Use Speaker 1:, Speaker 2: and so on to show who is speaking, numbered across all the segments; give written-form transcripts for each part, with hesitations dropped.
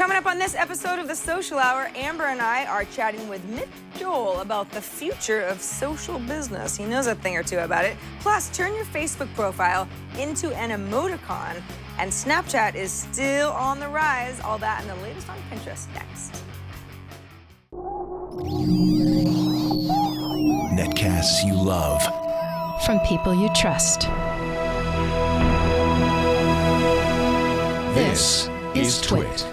Speaker 1: Coming up on this episode of The Social Hour, Amber and I are chatting with Mitch about the future of social business. He knows a thing or two about it. Plus, turn your Facebook profile into an emoticon. And Snapchat is still on the rise. All that and the latest on Pinterest next.
Speaker 2: Netcasts you love.
Speaker 3: From people you trust.
Speaker 2: This is Twit.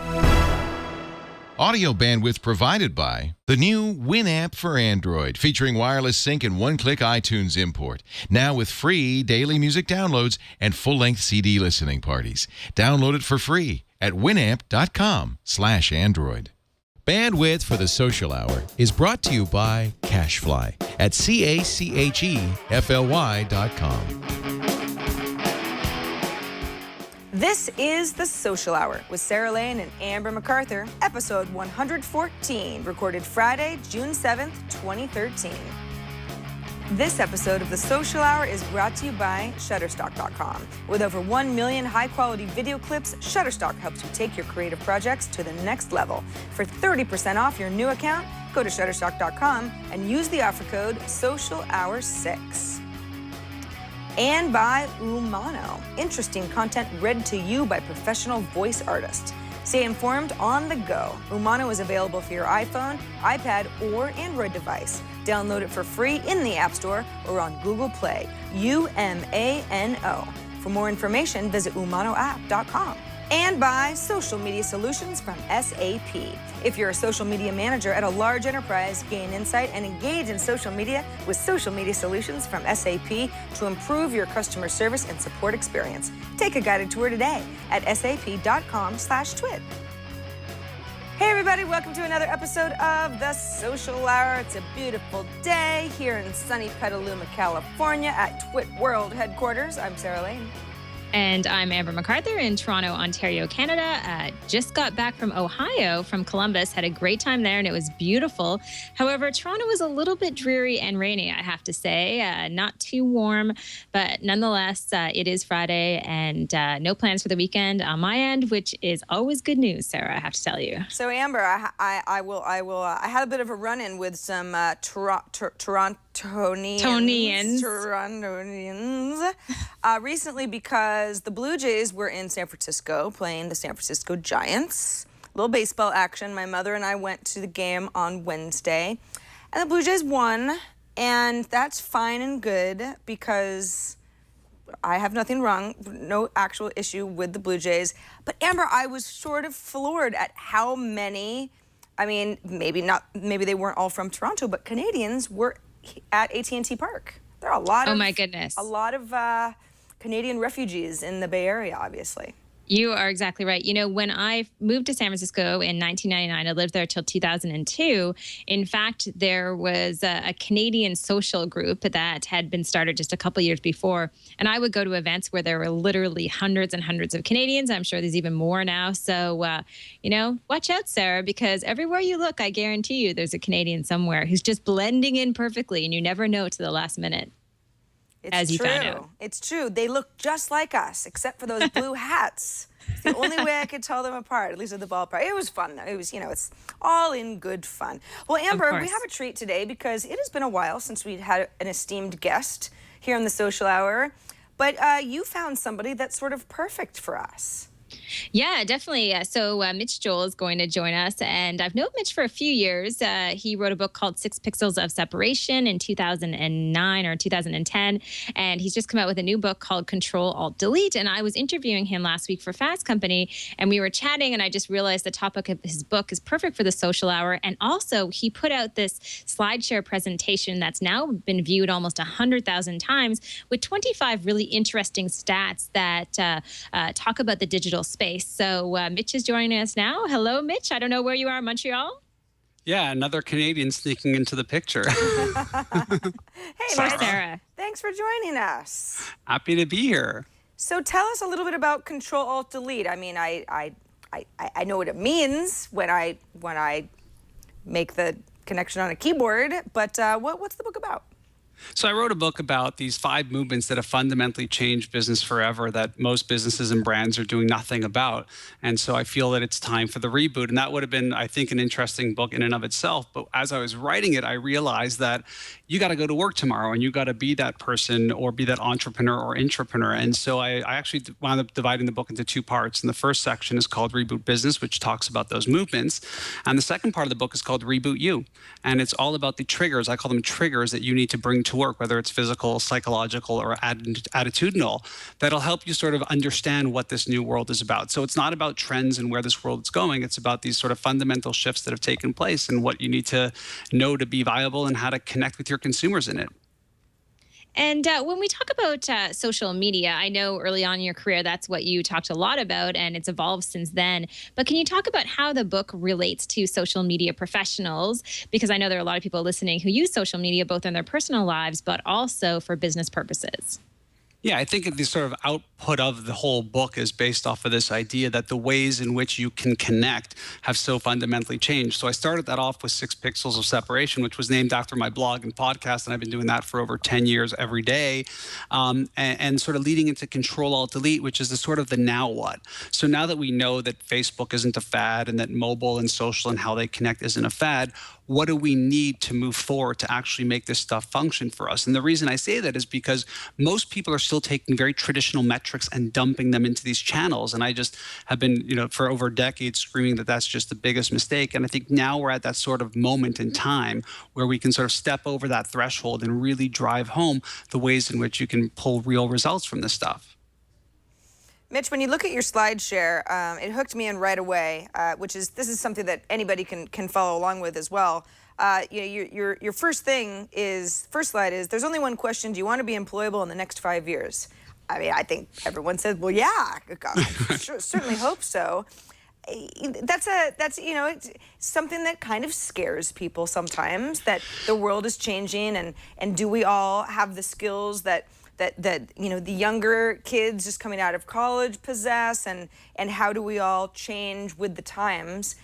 Speaker 4: Audio bandwidth provided by the new Winamp for Android, featuring wireless sync and one-click iTunes import. Now with free daily music downloads and full-length CD listening parties. Download it for free at winamp.com/Android. Bandwidth for the Social Hour is brought to you by Cashfly at CACHEFLY.com.
Speaker 1: This is The Social Hour with Sarah Lane and Amber MacArthur, episode 114, recorded Friday, June 7th, 2013. This episode of The Social Hour is brought to you by Shutterstock.com. With over 1 million high-quality video clips, Shutterstock helps you take your creative projects to the next level. For 30% off your new account, go to Shutterstock.com and use the offer code SOCIALHOUR6. And by Umano, interesting content read to you by professional voice artists. Stay informed on the go. Umano is available for your iPhone, iPad, or Android device. Download it for free in the App Store or on Google Play. UMANO. For more information, visit umanoapp.com. And by Social Media Solutions from SAP. If you're a social media manager at a large enterprise, gain insight and engage in social media with Social Media Solutions from SAP to improve your customer service and support experience. Take a guided tour today at sap.com/twit. Hey everybody, welcome to another episode of The Social Hour. It's a beautiful day here in sunny Petaluma, California at Twit World headquarters. I'm Sarah Lane.
Speaker 5: And I'm Amber MacArthur in Toronto, Ontario, Canada. Just got back from Ohio, from Columbus. Had a great time there, and it was beautiful. However, Toronto was a little bit dreary and rainy, I have to say. Not too warm, but nonetheless, it is Friday, and no plans for the weekend on my end, which is always good news, Sarah, I have to tell you.
Speaker 1: So, Amber, I had a bit of a run-in with some Torontonians recently because the Blue Jays were in San Francisco playing the San Francisco Giants. A little baseball action. My mother and I went to the game on Wednesday, and the Blue Jays won, and that's fine and good because I have nothing wrong, no actual issue with the Blue Jays. But Amber, I was sort of floored at how many, I mean, maybe they weren't all from Toronto, but Canadians were at AT&T Park. There are a lot of,
Speaker 5: oh my goodness,
Speaker 1: a lot of Canadian refugees in the Bay Area, obviously.
Speaker 5: You are exactly right. You know, when I moved to San Francisco in 1999, I lived there till 2002. In fact, there was a Canadian social group that had been started just a couple years before. And I would go to events where there were literally hundreds and hundreds of Canadians. I'm sure there's even more now. So, you know, watch out, Sarah, because everywhere you look, I guarantee you there's a Canadian somewhere who's just blending in perfectly. And you never know to the last minute. As you found out.
Speaker 1: It's true. They look just like us, except for those blue hats. It's the only way I could tell them apart, at least at the ballpark. It was fun, though. It was, you know, it's all in good fun. Well, Amber, we have a treat today because it has been a while since we'd had an esteemed guest here on the Social Hour. But you found somebody that's sort of perfect for us.
Speaker 5: Yeah, definitely. So Mitch Joel is going to join us, and I've known Mitch for a few years. He wrote a book called 6 Pixels of Separation in 2009 or 2010, and he's just come out with a new book called Control Alt Delete. And I was interviewing him last week for Fast Company, and we were chatting, and I just realized the topic of his book is perfect for the Social Hour. And also, he put out this SlideShare presentation that's now been viewed almost 100,000 times with 25 really interesting stats that talk about the digital space. So Mitch is joining us now. Hello, Mitch. I don't know where you are in Montreal.
Speaker 6: Yeah, another Canadian sneaking into the picture.
Speaker 1: Hey,
Speaker 5: Sarah.
Speaker 1: Thanks for joining us.
Speaker 6: Happy to be here.
Speaker 1: So tell us a little bit about Control Alt Delete. I mean, I know what it means when I make the connection on a keyboard, but what's the book about?
Speaker 6: So I wrote a book about these 5 movements that have fundamentally changed business forever that most businesses and brands are doing nothing about. And so I feel that it's time for the reboot. And that would have been, I think, an interesting book in and of itself. But as I was writing it, I realized that you got to go to work tomorrow and you got to be that person or be that entrepreneur or intrapreneur. And so I actually wound up dividing the book into 2 parts. And the first section is called Reboot Business, which talks about those movements. And the second part of the book is called Reboot You. And it's all about the triggers. I call them triggers that you need to bring to work, whether it's physical, psychological, or attitudinal, that'll help you sort of understand what this new world is about. So it's not about trends and where this world is going. It's about these sort of fundamental shifts that have taken place and what you need to know to be viable and how to connect with your consumers in it.
Speaker 5: And when we talk about social media, I know early on in your career, that's what you talked a lot about, and it's evolved since then. But can you talk about how the book relates to social media professionals? Because I know there are a lot of people listening who use social media both in their personal lives, but also for business purposes.
Speaker 6: Yeah, I think the sort of output of the whole book is based off of this idea that the ways in which you can connect have so fundamentally changed. So I started that off with 6 Pixels of Separation, which was named after my blog and podcast, and I've been doing that for over 10 years every day, and sort of leading into Control Alt Delete, which is the sort of the now what. So now that we know that Facebook isn't a fad and that mobile and social and how they connect isn't a fad, what do we need to move forward to actually make this stuff function for us? And the reason I say that is because most people are still taking very traditional metrics and dumping them into these channels. And I just have been, for over a decade screaming that that's just the biggest mistake. And I think now we're at that sort of moment in time where we can sort of step over that threshold and really drive home the ways in which you can pull real results from this stuff.
Speaker 1: Mitch, when you look at your slide share, it hooked me in right away, this is something that anybody can follow along with as well. Your first slide is, there's only one question: do you want to be employable in the next 5 years? I mean, I think everyone said, well, yeah, certainly hope so. That's it's something that kind of scares people sometimes, that the world is changing, and do we all have the skills that the younger kids just coming out of college possess, and how do we all change with the times?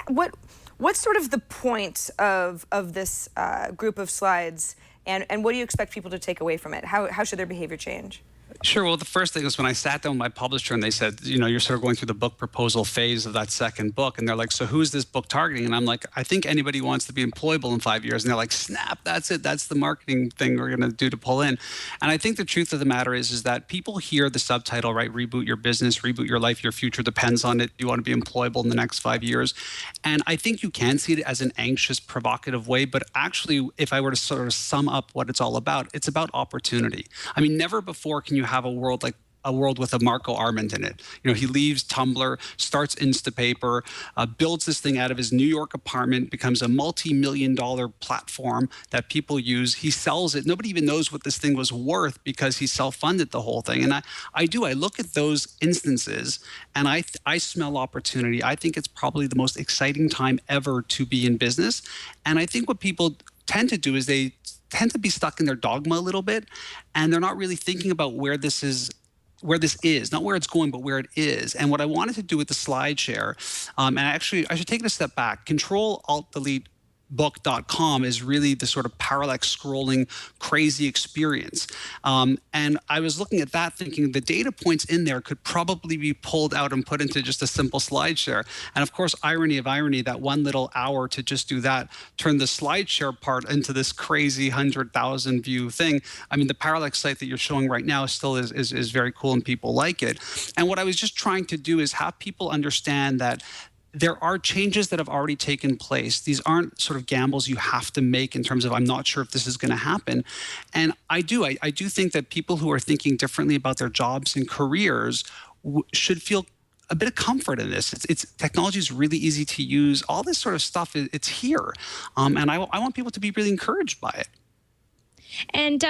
Speaker 1: What's sort of the point of this group of slides, and what do you expect people to take away from it? How should their behavior change?
Speaker 6: Sure. Well, the first thing is when I sat down with my publisher and they said, you're sort of going through the book proposal phase of that second book. And they're like, so who's this book targeting? And I'm like, I think anybody who wants to be employable in 5 years. And they're like, snap, that's it. That's the marketing thing we're going to do to pull in. And I think the truth of the matter is that people hear the subtitle, right? Reboot your business, reboot your life, your future depends on it. You want to be employable in the next 5 years. And I think you can see it as an anxious, provocative way. But actually, if I were to sort of sum up what it's all about, it's about opportunity. I mean, never before can you have a world with a Marco Arment in it. He leaves Tumblr, starts Instapaper, builds this thing out of his New York apartment, becomes a multi-million-dollar platform that people use. He sells it. Nobody even knows what this thing was worth because he self-funded the whole thing. And I look at those instances and I smell opportunity. I think it's probably the most exciting time ever to be in business. And I think what people tend to do is they tend to be stuck in their dogma a little bit, and they're not really thinking about where this is, not where it's going, but where it is. And what I wanted to do with the slide share, and actually I should take it a step back. Control Alt Delete book.com is really the sort of parallax scrolling crazy experience. And I was looking at that thinking the data points in there could probably be pulled out and put into just a simple slide share. And of course, irony of irony, that one little hour to just do that turned the slide share part into this crazy 100,000 view thing. I mean, the parallax site that you're showing right now still is very cool and people like it. And what I was just trying to do is have people understand that there are changes that have already taken place. These aren't sort of gambles you have to make in terms of, I'm not sure if this is going to happen. And I do think that people who are thinking differently about their jobs and careers should feel a bit of comfort in this. Technology is really easy to use. All this sort of stuff, it's here. And I want people to be really encouraged by it.
Speaker 5: And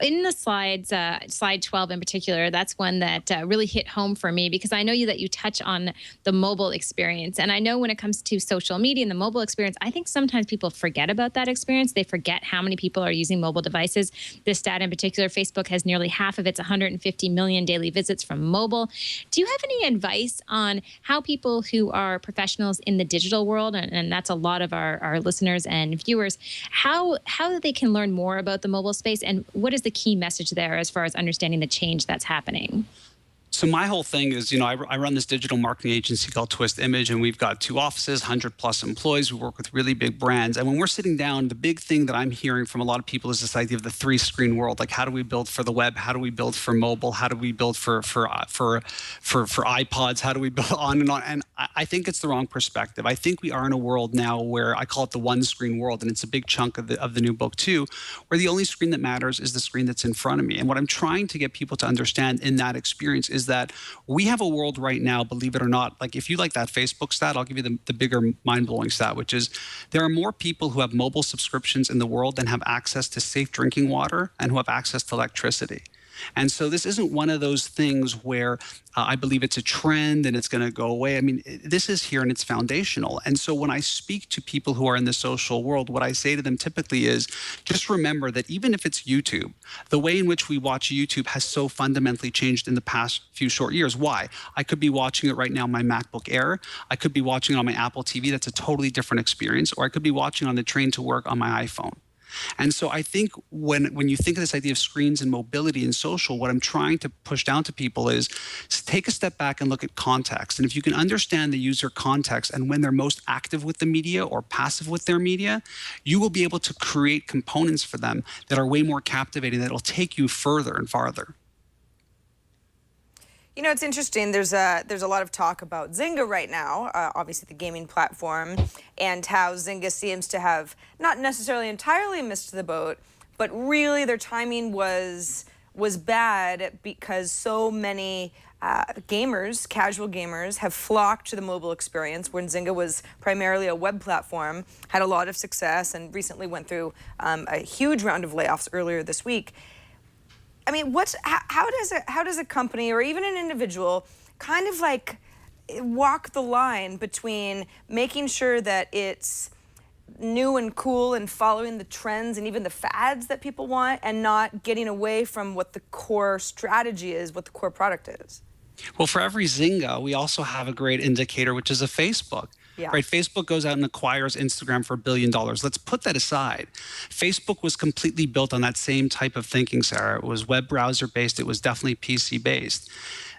Speaker 5: in the slides, slide 12 in particular, that's one that really hit home for me, because I know that you touch on the mobile experience. And I know when it comes to social media and the mobile experience, I think sometimes people forget about that experience. They forget how many people are using mobile devices. This stat in particular, Facebook has nearly half of its 150 million daily visits from mobile. Do you have any advice on how people who are professionals in the digital world, and that's a lot of our listeners and viewers, how they can learn more about the mobile mobile space? And what is the key message there as far as understanding the change that's happening?
Speaker 6: So my whole thing is, I run this digital marketing agency called Twist Image, and we've got 2 offices, 100+ employees. We work with really big brands. And when we're sitting down, the big thing that I'm hearing from a lot of people is this idea of the 3-screen world. Like, how do we build for the web? How do we build for mobile? How do we build for iPods? How do we build on and on? And I think it's the wrong perspective. I think we are in a world now where I call it the 1-screen world, and it's a big chunk of the new book too, where the only screen that matters is the screen that's in front of me. And what I'm trying to get people to understand in that experience is that we have a world right now, believe it or not, like if you like that Facebook stat, I'll give you the bigger mind-blowing stat, which is there are more people who have mobile subscriptions in the world than have access to safe drinking water and who have access to electricity. And so this isn't one of those things where I believe it's a trend and it's going to go away. I mean, this is here and it's foundational. And so when I speak to people who are in the social world, what I say to them typically is just remember that even if it's YouTube, the way in which we watch YouTube has so fundamentally changed in the past few short years. Why? I could be watching it right now on my MacBook Air. I could be watching it on my Apple TV. That's a totally different experience. Or I could be watching on the train to work on my iPhone. And so I think when you think of this idea of screens and mobility and social, what I'm trying to push down to people is take a step back and look at context. And if you can understand the user context and when they're most active with the media or passive with their media, you will be able to create components for them that are way more captivating, that will take you further and farther.
Speaker 1: You know, it's interesting. There's a lot of talk about Zynga right now, obviously the gaming platform, and how Zynga seems to have not necessarily entirely missed the boat, but really their timing was bad because so many gamers, casual gamers, have flocked to the mobile experience when Zynga was primarily a web platform, had a lot of success, and recently went through a huge round of layoffs earlier this week. I mean, how does a company or even an individual kind of like walk the line between making sure that it's new and cool and following the trends and even the fads that people want, and not getting away from what the core strategy is, what the core product is?
Speaker 6: Well, for every Zynga, we also have a great indicator, which is a Facebook.
Speaker 1: Yeah.
Speaker 6: Right? Facebook goes out and acquires Instagram for $1 billion. Let's put that aside. Facebook was completely built on that same type of thinking, Sarah. It was web browser based. It was definitely PC based.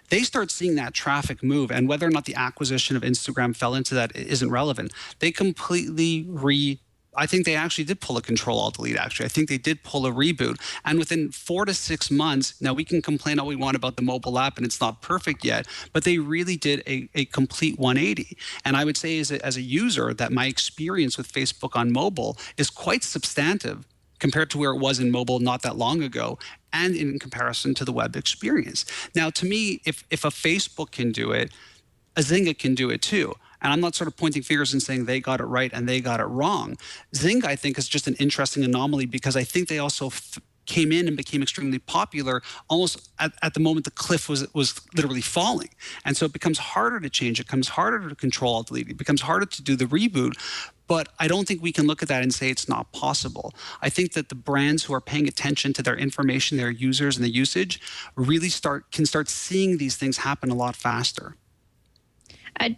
Speaker 6: They start seeing that traffic move, and whether or not the acquisition of Instagram fell into that isn't relevant. They completely I think they actually did pull a Control-Alt-Delete, actually. I think they did pull a reboot. And within 4 to 6 months, now we can complain all we want about the mobile app and it's not perfect yet, but they really did a complete 180. And I would say as a user that my experience with Facebook on mobile is quite substantive compared to where it was in mobile not that long ago, and in comparison to the web experience. Now, to me, if a Facebook can do it, a Zynga can do it too. And I'm not sort of pointing fingers and saying they got it right and they got it wrong. Zynga, I think, is just an interesting anomaly because I think they also came in and became extremely popular almost at the moment the cliff was literally falling. And so it becomes harder to change. It becomes harder to Control-Alt-Delete. It becomes harder to do the reboot. But I don't think we can look at that and say it's not possible. I think that the brands who are paying attention to their information, their users, and the usage really can start seeing these things happen a lot faster.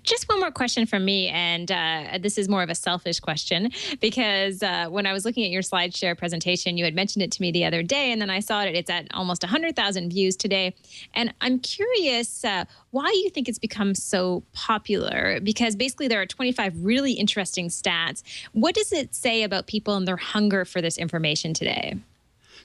Speaker 5: Just one more question from me, and this is more of a selfish question, because when I was looking at your SlideShare presentation, you had mentioned it to me the other day, and then I saw it's at almost 100,000 views today. And I'm curious why you think it's become so popular, because basically there are 25 really interesting stats. What does it say about people and their hunger for this information today?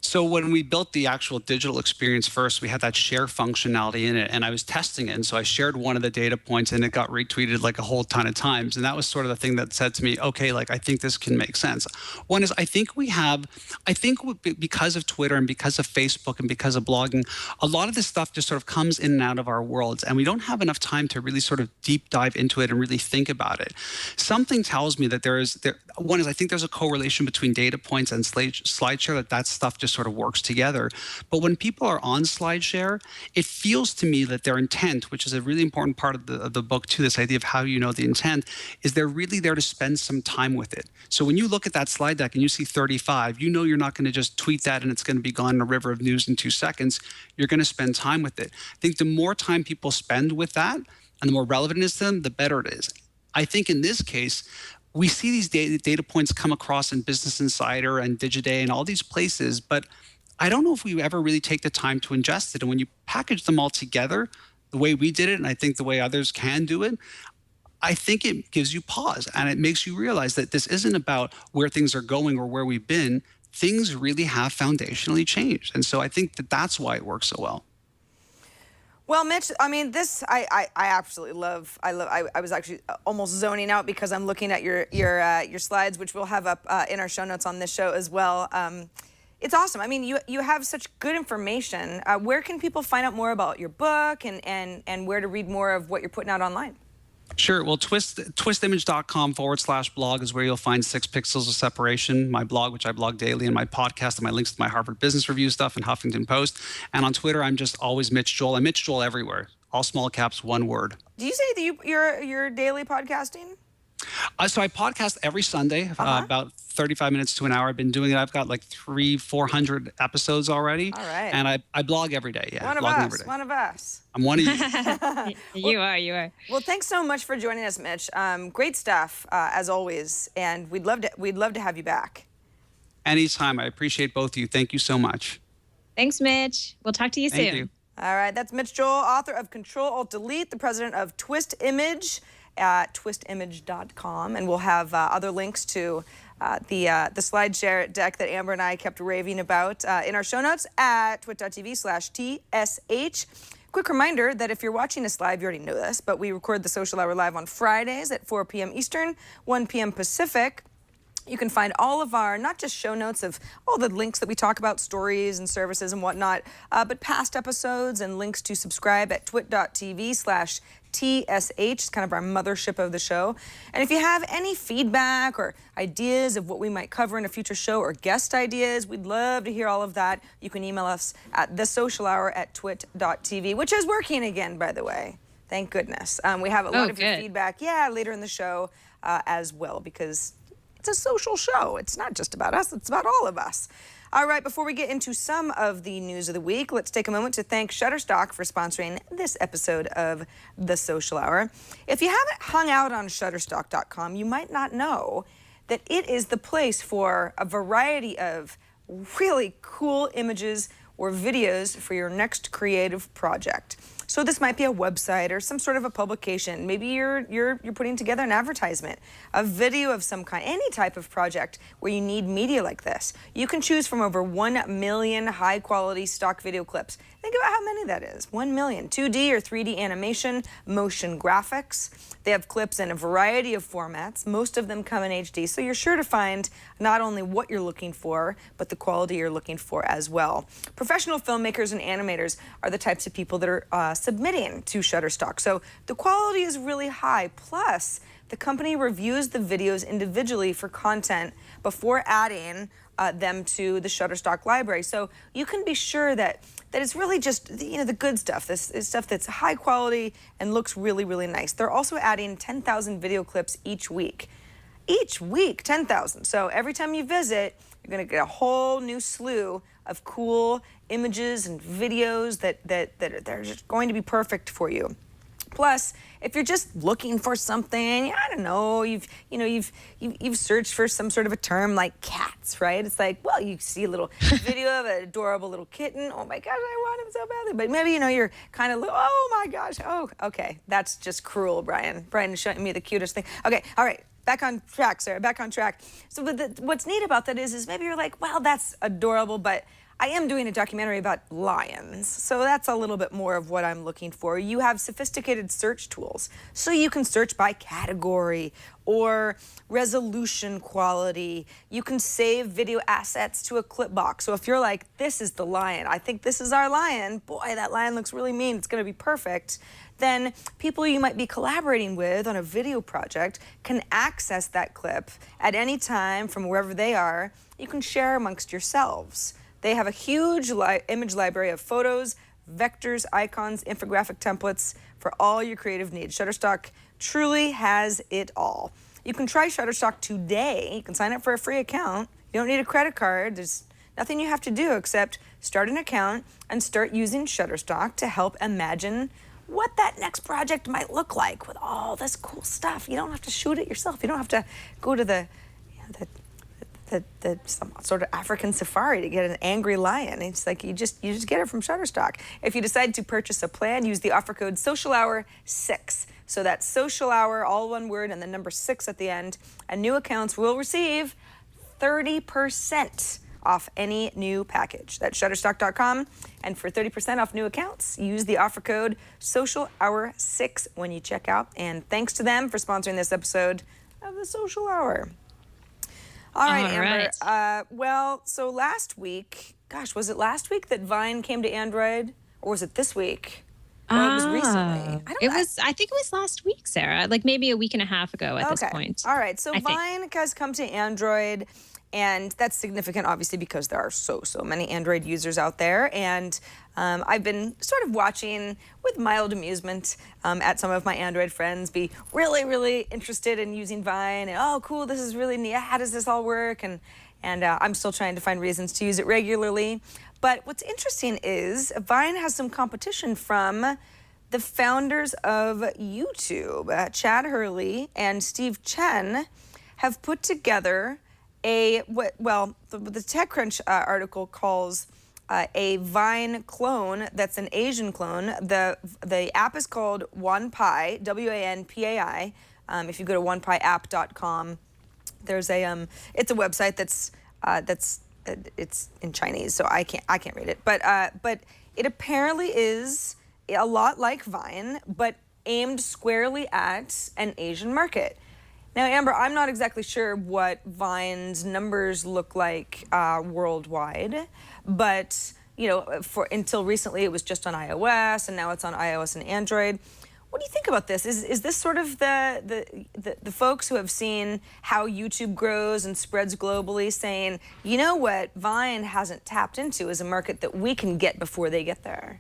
Speaker 6: So when we built the actual digital experience first, we had that share functionality in it, and I was testing it. And so I shared one of the data points, and it got retweeted like a whole ton of times. And that was sort of the thing that said to me, okay, like, I think this can make sense. One is I think because of Twitter and because of Facebook and because of blogging, a lot of this stuff just sort of comes in and out of our worlds, and we don't have enough time to really sort of deep dive into it and really think about it. Something tells me that one is I think there's a correlation between data points and SlideShare, that stuff just sort of works together. But when people are on SlideShare, it feels to me that their intent, which is a really important part of the book too, this idea of how you know the intent, is they're really there to spend some time with it. So when you look at that slide deck and you see 35, you know you're not going to just tweet that and it's going to be gone in a river of news in 2 seconds. You're going to spend time with it. I think the more time people spend with that and the more relevant it is to them, the better it is. I think in this case, we see these data points come across in Business Insider and Digiday and all these places, but I don't know if we ever really take the time to ingest it. And when you package them all together, the way we did it, and I think the way others can do it, I think it gives you pause and it makes you realize that this isn't about where things are going or where we've been. Things really have foundationally changed. And so I think that that's why it works so well.
Speaker 1: Well, Mitch, I mean, this I absolutely love. I was actually almost zoning out because I'm looking at your slides, which we'll have up in our show notes on this show as well. It's awesome. I mean, you have such good information. Where can people find out more about your book and where to read more of what you're putting out online?
Speaker 6: Sure. Well, twistimage.com/blog is where you'll find 6 Pixels of Separation, my blog, which I blog daily, and my podcast, and my links to my Harvard Business Review stuff and Huffington Post. And on Twitter, I'm just always Mitch Joel. I'm Mitch Joel everywhere. All small caps, one word.
Speaker 1: Do you say that you're daily podcasting?
Speaker 6: So I podcast every Sunday, about 35 minutes to an hour. I've been doing it. I've got like 300-400 episodes already.
Speaker 1: All right.
Speaker 6: And I blog every day. Yeah,
Speaker 1: One of us.
Speaker 6: I'm one of you.
Speaker 5: You are.
Speaker 1: Well, thanks so much for joining us, Mitch. Great stuff as always, and we'd love to have you back.
Speaker 6: Anytime. I appreciate both of you. Thank you so much.
Speaker 5: Thanks, Mitch. We'll talk to you
Speaker 6: Thank
Speaker 5: soon.
Speaker 6: you.
Speaker 1: All right, that's Mitch Joel, author of Control-Alt-Delete, the president of Twist Image at twistimage.com, and we'll have other links to the slide share deck that Amber and I kept raving about in our show notes at twit.tv/TSH. Quick reminder that if you're watching us live, you already know this, but we record the Social Hour live on Fridays at 4 p.m. Eastern, 1 p.m. Pacific. You can find all of our, not just show notes of all the links that we talk about, stories and services and whatnot, but past episodes and links to subscribe at twit.tv/TSH. It's kind of our mothership of the show. And if you have any feedback or ideas of what we might cover in a future show or guest ideas, we'd love to hear all of that. You can email us at thesocialhour@twit.tv, which is working again, by the way. Thank goodness. We have a lot of your feedback, later in the show as well, because it's a social show. It's not just about us, it's about all of us. All right, before we get into some of the news of the week, let's take a moment to thank Shutterstock for sponsoring this episode of The Social Hour. If you haven't hung out on Shutterstock.com, you might not know that it is the place for a variety of really cool images or videos for your next creative project. So this might be a website or some sort of a publication. Maybe you're putting together an advertisement, a video of some kind, any type of project where you need media like this. You can choose from over 1 million high-quality stock video clips. Think about how many that is. 1 million. 2D or 3D animation, motion graphics. They have clips in a variety of formats. Most of them come in HD, so you're sure to find not only what you're looking for, but the quality you're looking for as well. Professional filmmakers and animators are the types of people that are submitting to Shutterstock, so the quality is really high. Plus, the company reviews the videos individually for content before adding them to the Shutterstock library. So you can be sure that it's really just the good stuff. This is stuff that's high quality and looks really, really nice. They're also adding 10,000 video clips each week. Each week, 10,000. So every time you visit, you're going to get a whole new slew of cool images and videos that are just going to be perfect for you. Plus, if you're just looking for something, I don't know, you've searched for some sort of a term like cats, right? It's like, well, you see a little video of an adorable little kitten. Oh my gosh, I want him so badly. But maybe you're kind of, oh my gosh, oh, okay, that's just cruel, Brian. Brian is showing me the cutest thing. Okay, all right. Back on track, Sarah, back on track. So what's neat about that is maybe you're like, wow, that's adorable, but I am doing a documentary about lions, so that's a little bit more of what I'm looking for. You have sophisticated search tools, so you can search by category or resolution quality. You can save video assets to a clip box. So if you're like, this is the lion, I think this is our lion, boy, that lion looks really mean, it's gonna be perfect, then people you might be collaborating with on a video project can access that clip at any time from wherever they are. You can share amongst yourselves. They have a huge image library of photos, vectors, icons, infographic templates for all your creative needs. Shutterstock truly has it all. You can try Shutterstock today. You can sign up for a free account. You don't need a credit card. There's nothing you have to do except start an account and start using Shutterstock to help imagine what that next project might look like with all this cool stuff. You don't have to shoot it yourself. You don't have to go to some sort of African safari to get an angry lion. It's like you just get it from Shutterstock. If you decide to purchase a plan, use the offer code SocialHour6. So that's Social Hour, all one word, and the number 6 at the end. And new accounts will receive 30% off any new package. That's Shutterstock.com. And for 30% off new accounts, use the offer code SocialHour6 when you check out. And thanks to them for sponsoring this episode of the Social Hour. All right, Amber. Well, so last week, gosh, was it last week that Vine came to Android? Or was it this week? No, it was recently.
Speaker 5: I think it was last week, Sarah, like maybe a week and a half ago at this point.
Speaker 1: All right, so Vine has come to Android, and that's significant, obviously, because there are so many Android users out there. And I've been sort of watching with mild amusement at some of my Android friends be really interested in using Vine. And, oh, cool, this is really neat. How does this all work? And I'm still trying to find reasons to use it regularly. But what's interesting is Vine has some competition from the founders of YouTube. Chad Hurley and Steve Chen have put together the TechCrunch article calls a Vine clone that's an Asian clone. The app is called Wanpai, W-A-N-P-A-I. If you go to wanpaiapp.com, there's it's a website that's it's in Chinese, so I can't read it. But it apparently is a lot like Vine, but aimed squarely at an Asian market. Now, Amber, I'm not exactly sure what Vine's numbers look like worldwide, but until recently it was just on iOS, and now it's on iOS and Android. What do you think about this? Is this sort of the folks who have seen how YouTube grows and spreads globally saying, you know what Vine hasn't tapped into is a market that we can get before they get there?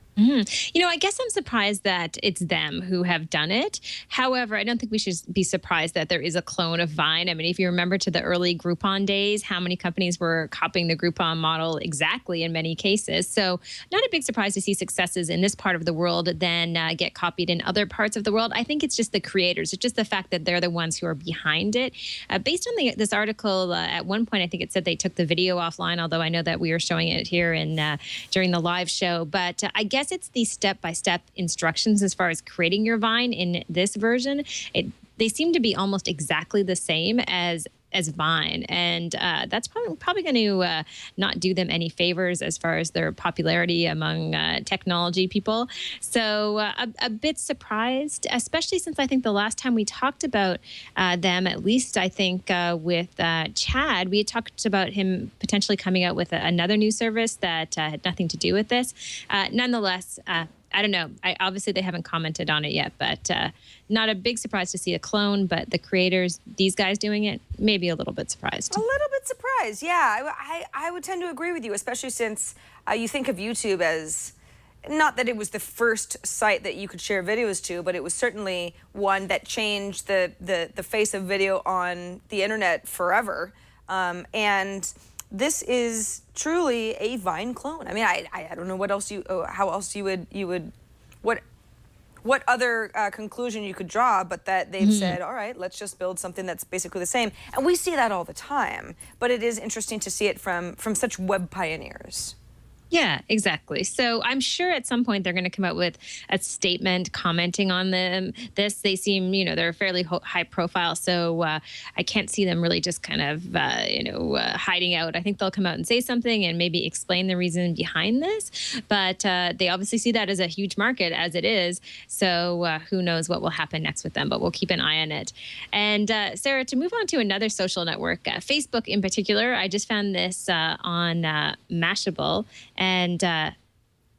Speaker 5: I guess I'm surprised that it's them who have done it. However, I don't think we should be surprised that there is a clone of Vine. I mean, if you remember to the early Groupon days, how many companies were copying the Groupon model exactly in many cases. So not a big surprise to see successes in this part of the world then get copied in other parts of the world. I think it's just the creators. It's just the fact that they're the ones who are behind it. Based on this article, at one point, I think it said they took the video offline, although I know that we were showing it here during the live show. But I guess it's the step-by-step instructions as far as creating your Vine in this version. They seem to be almost exactly the same as Vine, and that's probably going to not do them any favors as far as their popularity among technology people. So a bit surprised, especially since I think the last time we talked about them, at least I think with Chad, we had talked about him potentially coming out with another new service that had nothing to do with this. Nonetheless, I don't know. Obviously, they haven't commented on it yet, but not a big surprise to see a clone. But the creators, these guys doing it, maybe a little bit surprised.
Speaker 1: A little bit surprised, yeah. I would tend to agree with you, especially since you think of YouTube as, not that it was the first site that you could share videos to, but it was certainly one that changed the face of video on the internet forever. And this is truly a Vine clone. I mean, I don't know what else how else you would, what other conclusion you could draw, but that they've said, all right, let's just build something that's basically the same. And we see that all the time, but it is interesting to see it from such web pioneers.
Speaker 5: Yeah, exactly. So I'm sure at some point they're going to come out with a statement commenting on this. They seem, they're fairly high profile. So I can't see them really just kind of, hiding out. I think they'll come out and say something and maybe explain the reason behind this. But they obviously see that as a huge market as it is. So who knows what will happen next with them, but we'll keep an eye on it. And Sarah, to move on to another social network, Facebook in particular, I just found this on Mashable. And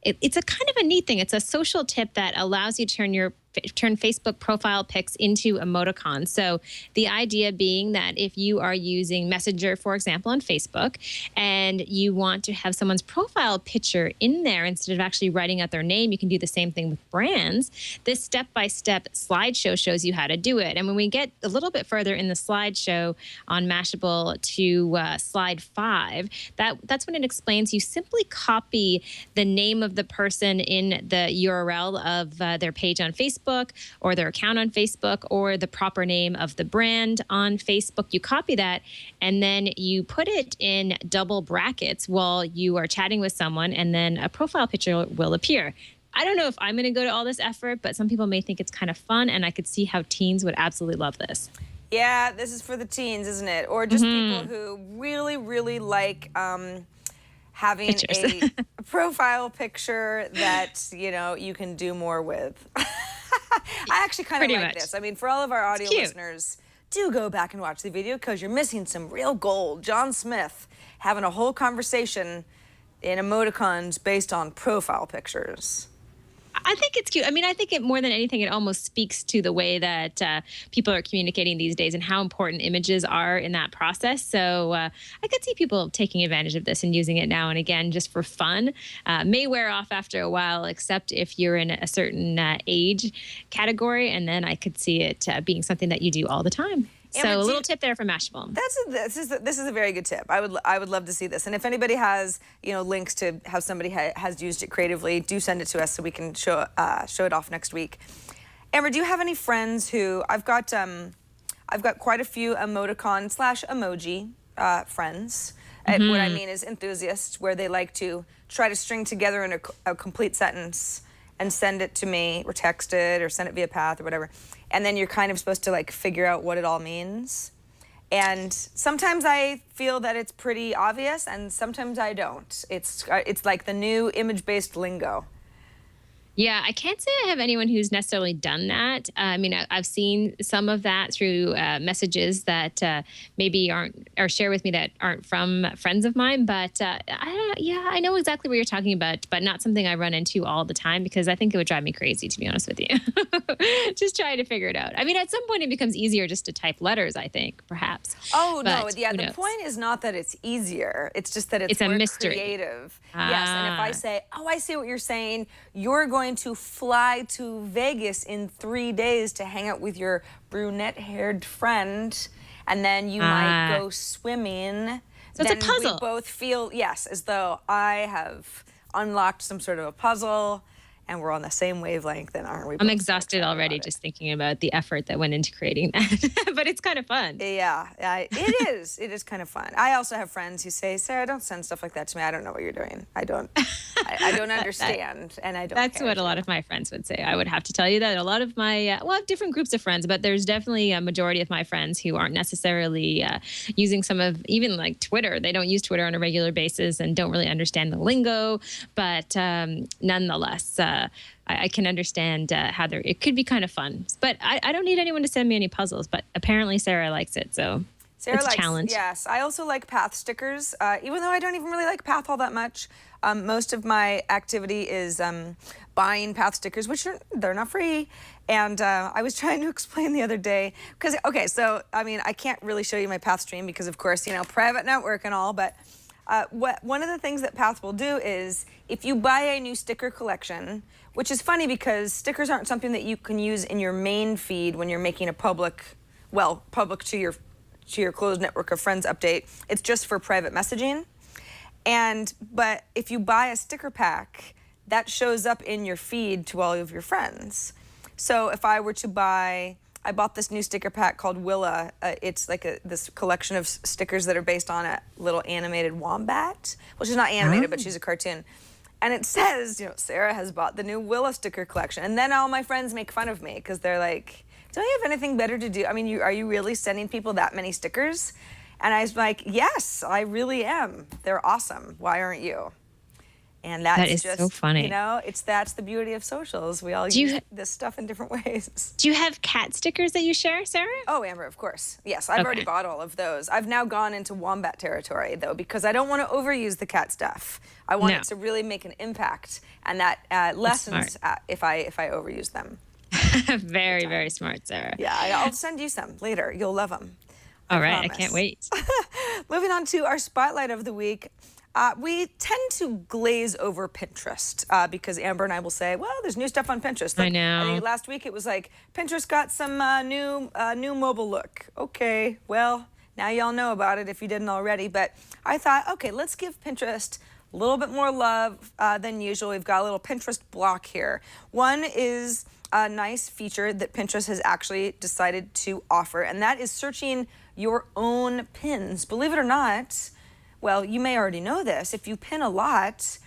Speaker 5: it's a kind of a neat thing. It's a social tip that allows you to turn your turn Facebook profile pics into emoticons. So the idea being that if you are using Messenger, for example, on Facebook, and you want to have someone's profile picture in there instead of actually writing out their name, you can do the same thing with brands. This step-by-step slideshow shows you how to do it. And when we get a little bit further in the slideshow on Mashable to slide 5, that's when it explains you simply copy the name of the person in the URL of their page on Facebook or their account on Facebook or the proper name of the brand on Facebook. You copy that and then you put it in double brackets while you are chatting with someone, and then a profile picture will appear. I don't know if I'm going to go to all this effort, but some people may think it's kind of fun, and I could see how teens would absolutely love this.
Speaker 1: Yeah, this is for the teens, isn't it? Or just people who really, really like having a profile picture that, you know, you can do more with. I actually kind of like this. I mean, for all of our audio listeners, do go back and watch the video because you're missing some real gold. John Smith having a whole conversation in emoticons based on profile pictures.
Speaker 5: I think it's cute. I mean, I think it more than anything, it almost speaks to the way that people are communicating these days and how important images are in that process. So I could see people taking advantage of this and using it now and again just for fun. May wear off after a while, except if you're in a certain age category. And then I could see it being something that you do all the time. So a little tip there from Mashable.
Speaker 1: This is a very good tip. I would love to see this. And if anybody has, you know, links to how somebody has used it creatively, do send it to us so we can show it off next week. Amber, do you have any friends who I've got quite a few emoticon / emoji friends. What I mean is enthusiasts, where they like to try to string together in a complete sentence and send it to me, or text it, or send it via Path or whatever. And then you're kind of supposed to like figure out what it all means. And sometimes I feel that it's pretty obvious, and sometimes I don't. It's like the new image-based lingo.
Speaker 5: Yeah, I can't say I have anyone who's necessarily done that. I mean, I've seen some of that through messages that maybe aren't, or share with me that aren't from friends of mine. But I know exactly what you're talking about, but not something I run into all the time because I think it would drive me crazy, to be honest with you. Just trying to figure it out. I mean, at some point it becomes easier just to type letters, I think, perhaps.
Speaker 1: Oh, no. Yeah, the point is not that it's easier. It's just that it's more
Speaker 5: a mystery.
Speaker 1: Creative. Yes, and if I say, oh, I see what you're saying, you're going to fly to Vegas in 3 days to hang out with your brunette-haired friend, and then you might go swimming.
Speaker 5: So it's a puzzle.
Speaker 1: We both feel, yes, as though I have unlocked some sort of a puzzle, and we're on the same wavelength, then aren't we?
Speaker 5: I'm exhausted already just thinking about the effort that went into creating that, but it's kind of fun.
Speaker 1: Yeah, it is. It is kind of fun. I also have friends who say, Sarah, don't send stuff like that to me. I don't know what you're doing. I don't understand, and I don't
Speaker 5: That's what a lot of my friends would say. I would have to tell you that a lot of my, well, I have different groups of friends, but there's definitely a majority of my friends who aren't necessarily using some of, even like Twitter. They don't use Twitter on a regular basis and don't really understand the lingo, but nonetheless, I can understand how it could be kind of fun. But I don't need anyone to send me any puzzles, but apparently Sarah likes it, so
Speaker 1: Sarah
Speaker 5: it's a challenge.
Speaker 1: Yes, I also like Path stickers, even though I don't even really like Path all that much. Most of my activity is buying Path stickers, which they're not free. And I was trying to explain the other day, because, okay, so, I mean, I can't really show you my Path stream because, of course, you know, private network and all, but one of the things that Path will do is if you buy a new sticker collection, which is funny because stickers aren't something that you can use in your main feed when you're making a public to your closed network of friends update. It's just for private messaging. But if you buy a sticker pack, that shows up in your feed to all of your friends. So if I were to I bought this new sticker pack called Willa. It's like this collection of stickers that are based on a little animated wombat. Well, she's not animated, but she's a cartoon. And it says, you know, Sarah has bought the new Willa sticker collection. And then all my friends make fun of me because they're like, don't you have anything better to do? I mean, are you really sending people that many stickers? And I was like, yes, I really am. They're awesome. Why aren't you? And that is just so funny. You know, that's the beauty of socials. We all use this stuff in different ways.
Speaker 5: Do you have cat stickers that you share, Sarah?
Speaker 1: Oh, Amber, of course. Yes, I've already bought all of those. I've now gone into wombat territory, though, because I don't want to overuse the cat stuff. I want it to really make an impact, and that lessens if I overuse them.
Speaker 5: Very, very smart, Sarah.
Speaker 1: Yeah, I'll send you some later. You'll love them.
Speaker 5: All right, I
Speaker 1: promise.
Speaker 5: can't wait.
Speaker 1: Moving on to our spotlight of the week. We tend to glaze over Pinterest because Amber and I will say, well, there's new stuff on Pinterest.
Speaker 5: I know.
Speaker 1: I think last week it was like, Pinterest got some new mobile look. Okay, well, now y'all know about it if you didn't already. But I thought, okay, let's give Pinterest a little bit more love than usual. We've got a little Pinterest block here. One is a nice feature that Pinterest has actually decided to offer, and that is searching your own pins. Believe it or not, well, you may already know this. If you pin a lot,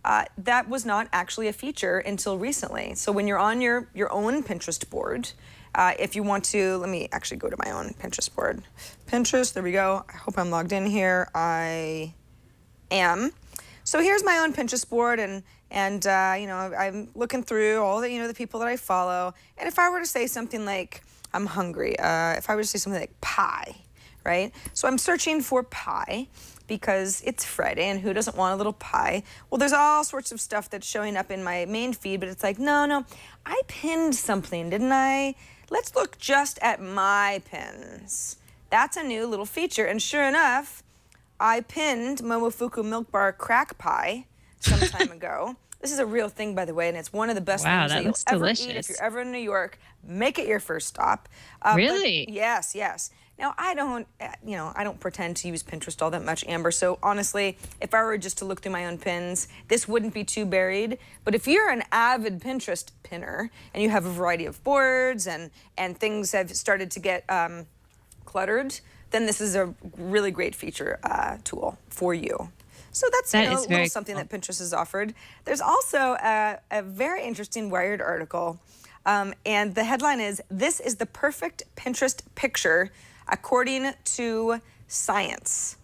Speaker 1: that was not actually a feature until recently. So when you're on your own Pinterest board, if you want to, let me actually go to my own Pinterest board. Pinterest, there we go. I hope I'm logged in here. I am. So here's my own Pinterest board, and you know, I'm looking through all the, you know, the people that I follow. And if I were to say something like, I'm hungry, if I were to say something like pie, right? So I'm searching for pie because it's Friday, and who doesn't want a little pie? Well, there's all sorts of stuff that's showing up in my main feed, but it's like, no, I pinned something, didn't I? Let's look just at my pins. That's a new little feature, and sure enough, I pinned Momofuku Milk Bar Crack Pie some time ago. This is a real thing, by the way, and it's one of the best things that you'll ever eat if you're ever in New York. Make it your first stop.
Speaker 5: Really?
Speaker 1: Yes. Now, I don't pretend to use Pinterest all that much, Amber. So honestly, if I were just to look through my own pins, this wouldn't be too buried. But if you're an avid Pinterest pinner and you have a variety of boards and things have started to get cluttered, then this is a really great feature tool for you. So that's a little something that Pinterest has offered. There's also a very interesting Wired article, and the headline is, "This is the perfect Pinterest picture according to science."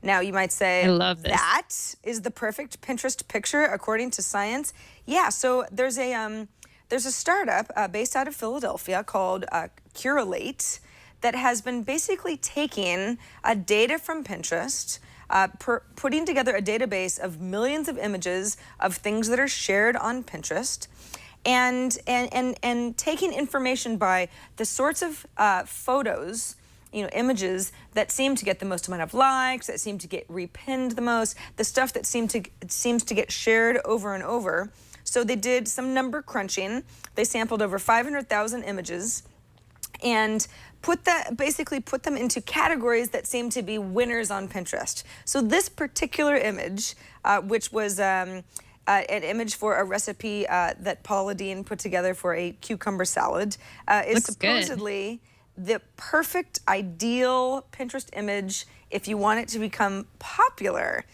Speaker 1: Now you might say,
Speaker 5: I love this.
Speaker 1: That is the perfect Pinterest picture according to science. Yeah, so there's a startup based out of Philadelphia called Curelate that has been basically taking data from Pinterest, putting together a database of millions of images of things that are shared on Pinterest, and taking information by the sorts of photos, images that seem to get the most amount of likes, that seem to get repinned the most, the stuff that seems to get shared over and over. So they did some number crunching. They sampled over 500,000 images and basically put them into categories that seem to be winners on Pinterest. So this particular image, which was an image for a recipe that Paula Deen put together for a cucumber salad, is supposedly the perfect, ideal Pinterest image if you want it to become popular.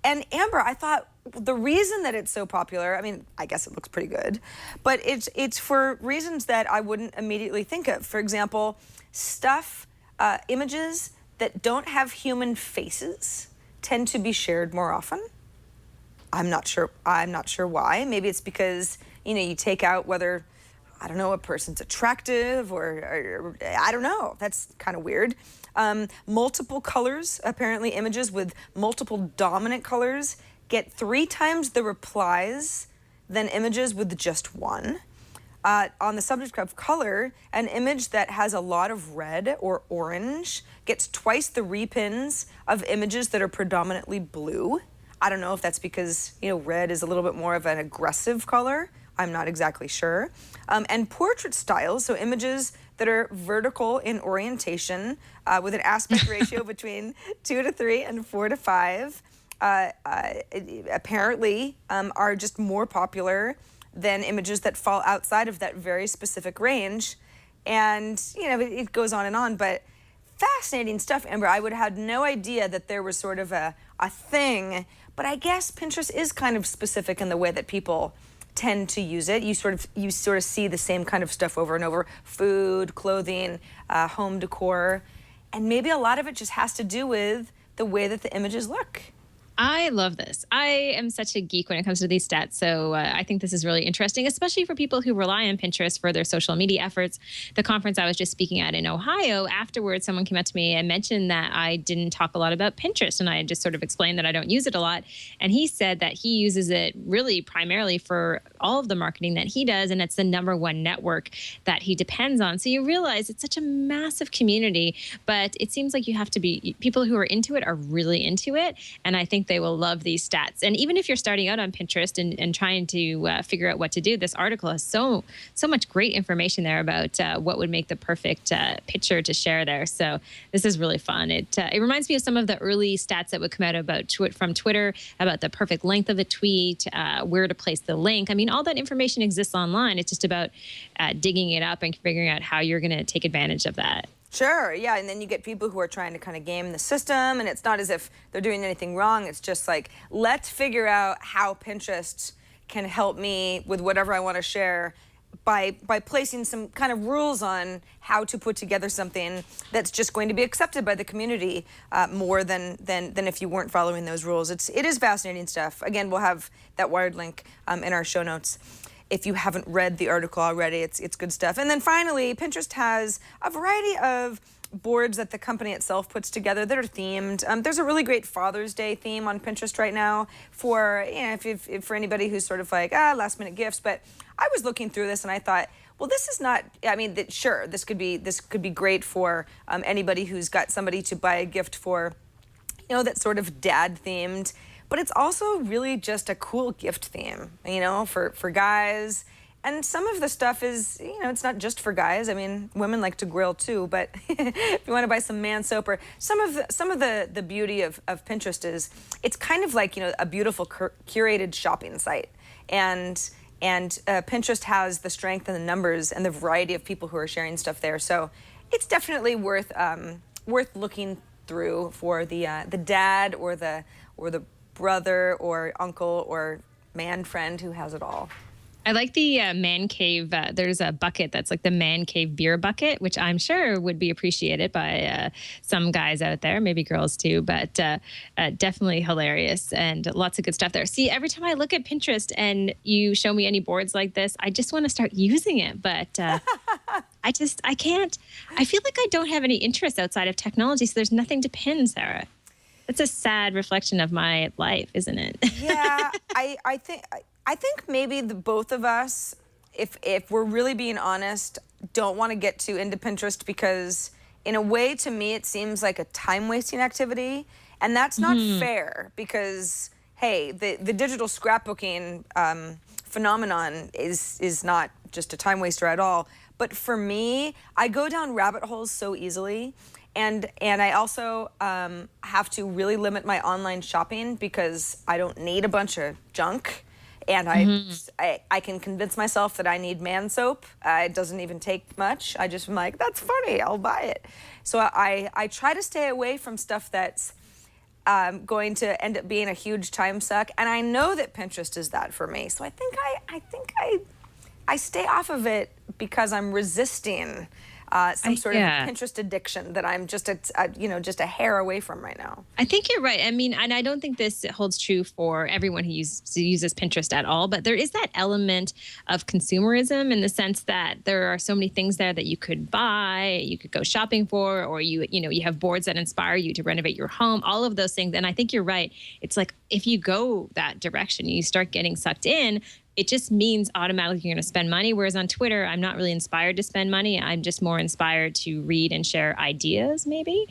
Speaker 1: And Amber, I thought the reason that it's so popular, I mean, I guess it looks pretty good, but it's for reasons that I wouldn't immediately think of. For example, images that don't have human faces tend to be shared more often. I'm not sure why. Maybe it's because, you take out whether, I don't know, a person's attractive or I don't know. That's kind of weird. Multiple colors, apparently images with multiple dominant colors get 3 times the replies than images with just one. On the subject of color, an image that has a lot of red or orange gets twice the repins of images that are predominantly blue. I don't know if that's because, red is a little bit more of an aggressive color. I'm not exactly sure. And portrait styles, so images that are vertical in orientation with an aspect ratio between 2 to 3 and 4 to 5, apparently are just more popular than images that fall outside of that very specific range. And, it goes on and on, but fascinating stuff, Amber. I would have had no idea that there was sort of a thing, but I guess Pinterest is kind of specific in the way that people tend to use it. You sort of see the same kind of stuff over and over: food, clothing, home decor, and maybe a lot of it just has to do with the way that the images look.
Speaker 5: I love this. I am such a geek when it comes to these stats. So I think this is really interesting, especially for people who rely on Pinterest for their social media efforts. The conference I was just speaking at in Ohio, afterwards, someone came up to me and mentioned that I didn't talk a lot about Pinterest. And I just sort of explained that I don't use it a lot. And he said that he uses it really primarily for all of the marketing that he does. And it's the #1 network that he depends on. So you realize it's such a massive community, but it seems like you have to be, people who are into it are really into it. And I think they will love these stats. And even if you're starting out on Pinterest and trying to figure out what to do, this article has so much great information there about what would make the perfect picture to share there. So this is really fun. It reminds me of some of the early stats that would come out about from Twitter about the perfect length of a tweet, where to place the link. I mean, all that information exists online. It's just about digging it up and figuring out how you're going to take advantage of that.
Speaker 1: Sure, yeah, and then you get people who are trying to kind of game the system, and it's not as if they're doing anything wrong. It's just like, let's figure out how Pinterest can help me with whatever I want to share by placing some kind of rules on how to put together something that's just going to be accepted by the community more than if you weren't following those rules. It is fascinating stuff. Again, we'll have that Wired link in our show notes. If you haven't read the article already, it's good stuff. And then finally, Pinterest has a variety of boards that the company itself puts together that are themed. There's a really great Father's Day theme on Pinterest right now for, if for anybody who's sort of like, last minute gifts. But I was looking through this and I thought, well, this is not, I mean, sure, this could be great for anybody who's got somebody to buy a gift for, that's sort of dad themed. But it's also really just a cool gift theme, for guys. And some of the stuff is, it's not just for guys. I mean, women like to grill too. But if you want to buy some man soap, or some of the beauty of Pinterest is it's kind of like a beautiful curated shopping site. And Pinterest has the strength and the numbers and the variety of people who are sharing stuff there. So it's definitely worth looking through for the dad or the brother or uncle or man friend who has it all.
Speaker 5: I like the man cave. There's a bucket that's like the man cave beer bucket, which I'm sure would be appreciated by some guys out there, maybe girls too, but definitely hilarious and lots of good stuff there. See, every time I look at Pinterest and you show me any boards like this, I just want to start using it, but I can't. I feel like I don't have any interest outside of technology, so there's nothing to pin, Sarah. It's a sad reflection of my life, isn't it?
Speaker 1: Yeah, I think maybe the both of us, if we're really being honest, don't want to get too into Pinterest because in a way, to me, it seems like a time-wasting activity. And that's not fair because, hey, the digital scrapbooking phenomenon is not just a time waster at all. But for me, I go down rabbit holes so easily. And I also have to really limit my online shopping because I don't need a bunch of junk. And I can convince myself that I need man soap. It doesn't even take much. I just am like, that's funny, I'll buy it. So I try to stay away from stuff that's going to end up being a huge time suck. And I know that Pinterest is that for me. So I think I stay off of it because I'm resisting some sort of Pinterest addiction that I'm just a hair away from right now.
Speaker 5: I think you're right. I mean, and I don't think this holds true for everyone who uses Pinterest at all, but there is that element of consumerism in the sense that there are so many things there that you could buy, you could go shopping for, or you have boards that inspire you to renovate your home, all of those things. And I think you're right. It's like if you go that direction, you start getting sucked in, it just means automatically you're going to spend money. Whereas on Twitter, I'm not really inspired to spend money. I'm just more inspired to read and share ideas, maybe,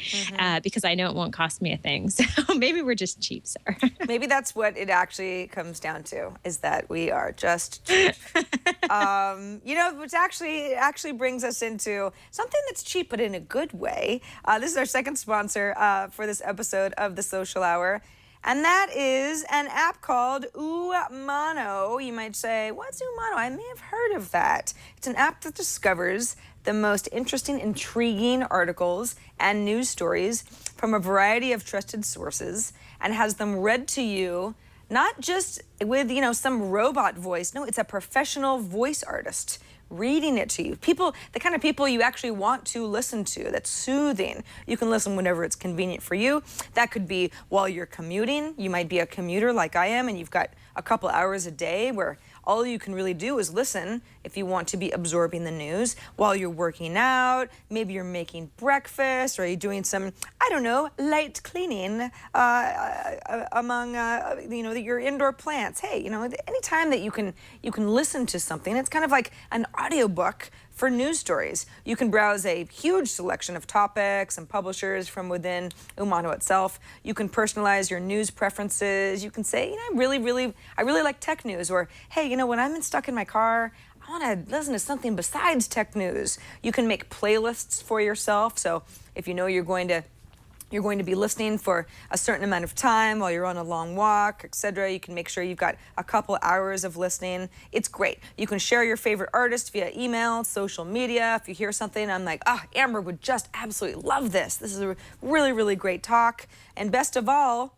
Speaker 5: because I know it won't cost me a thing. So maybe we're just cheap, sir.
Speaker 1: Maybe that's what it actually comes down to, is that we are just cheap. Which actually brings us into something that's cheap, but in a good way. This is our second sponsor for this episode of The Social Hour. And that is an app called Umano. You might say, what's Umano? I may have heard of that. It's an app that discovers the most interesting, intriguing articles and news stories from a variety of trusted sources and has them read to you, not just with, some robot voice. No, it's a professional voice artist reading it to you. People, the kind of people you actually want to listen to, that's soothing. You can listen whenever it's convenient for you. That could be while you're commuting. You might be a commuter like I am, and you've got a couple hours a day where all you can really do is listen if you want to be absorbing the news while you're working out. Maybe you're making breakfast, or you're doing some, I don't know, light cleaning among your indoor plants. Hey, anytime that you can listen to something, it's kind of like an audiobook for news stories. You can browse a huge selection of topics and publishers from within Umano itself. You can personalize your news preferences. You can say, I really like tech news, or hey, when I'm stuck in my car, I want to listen to something besides tech news. You can make playlists for yourself. So if you know you're going to be listening for a certain amount of time while you're on a long walk, etc. You can make sure you've got a couple hours of listening. It's great. You can share your favorite artist via email, social media. If you hear something, I'm like, Amber would just absolutely love this. This is a really, really great talk. And best of all,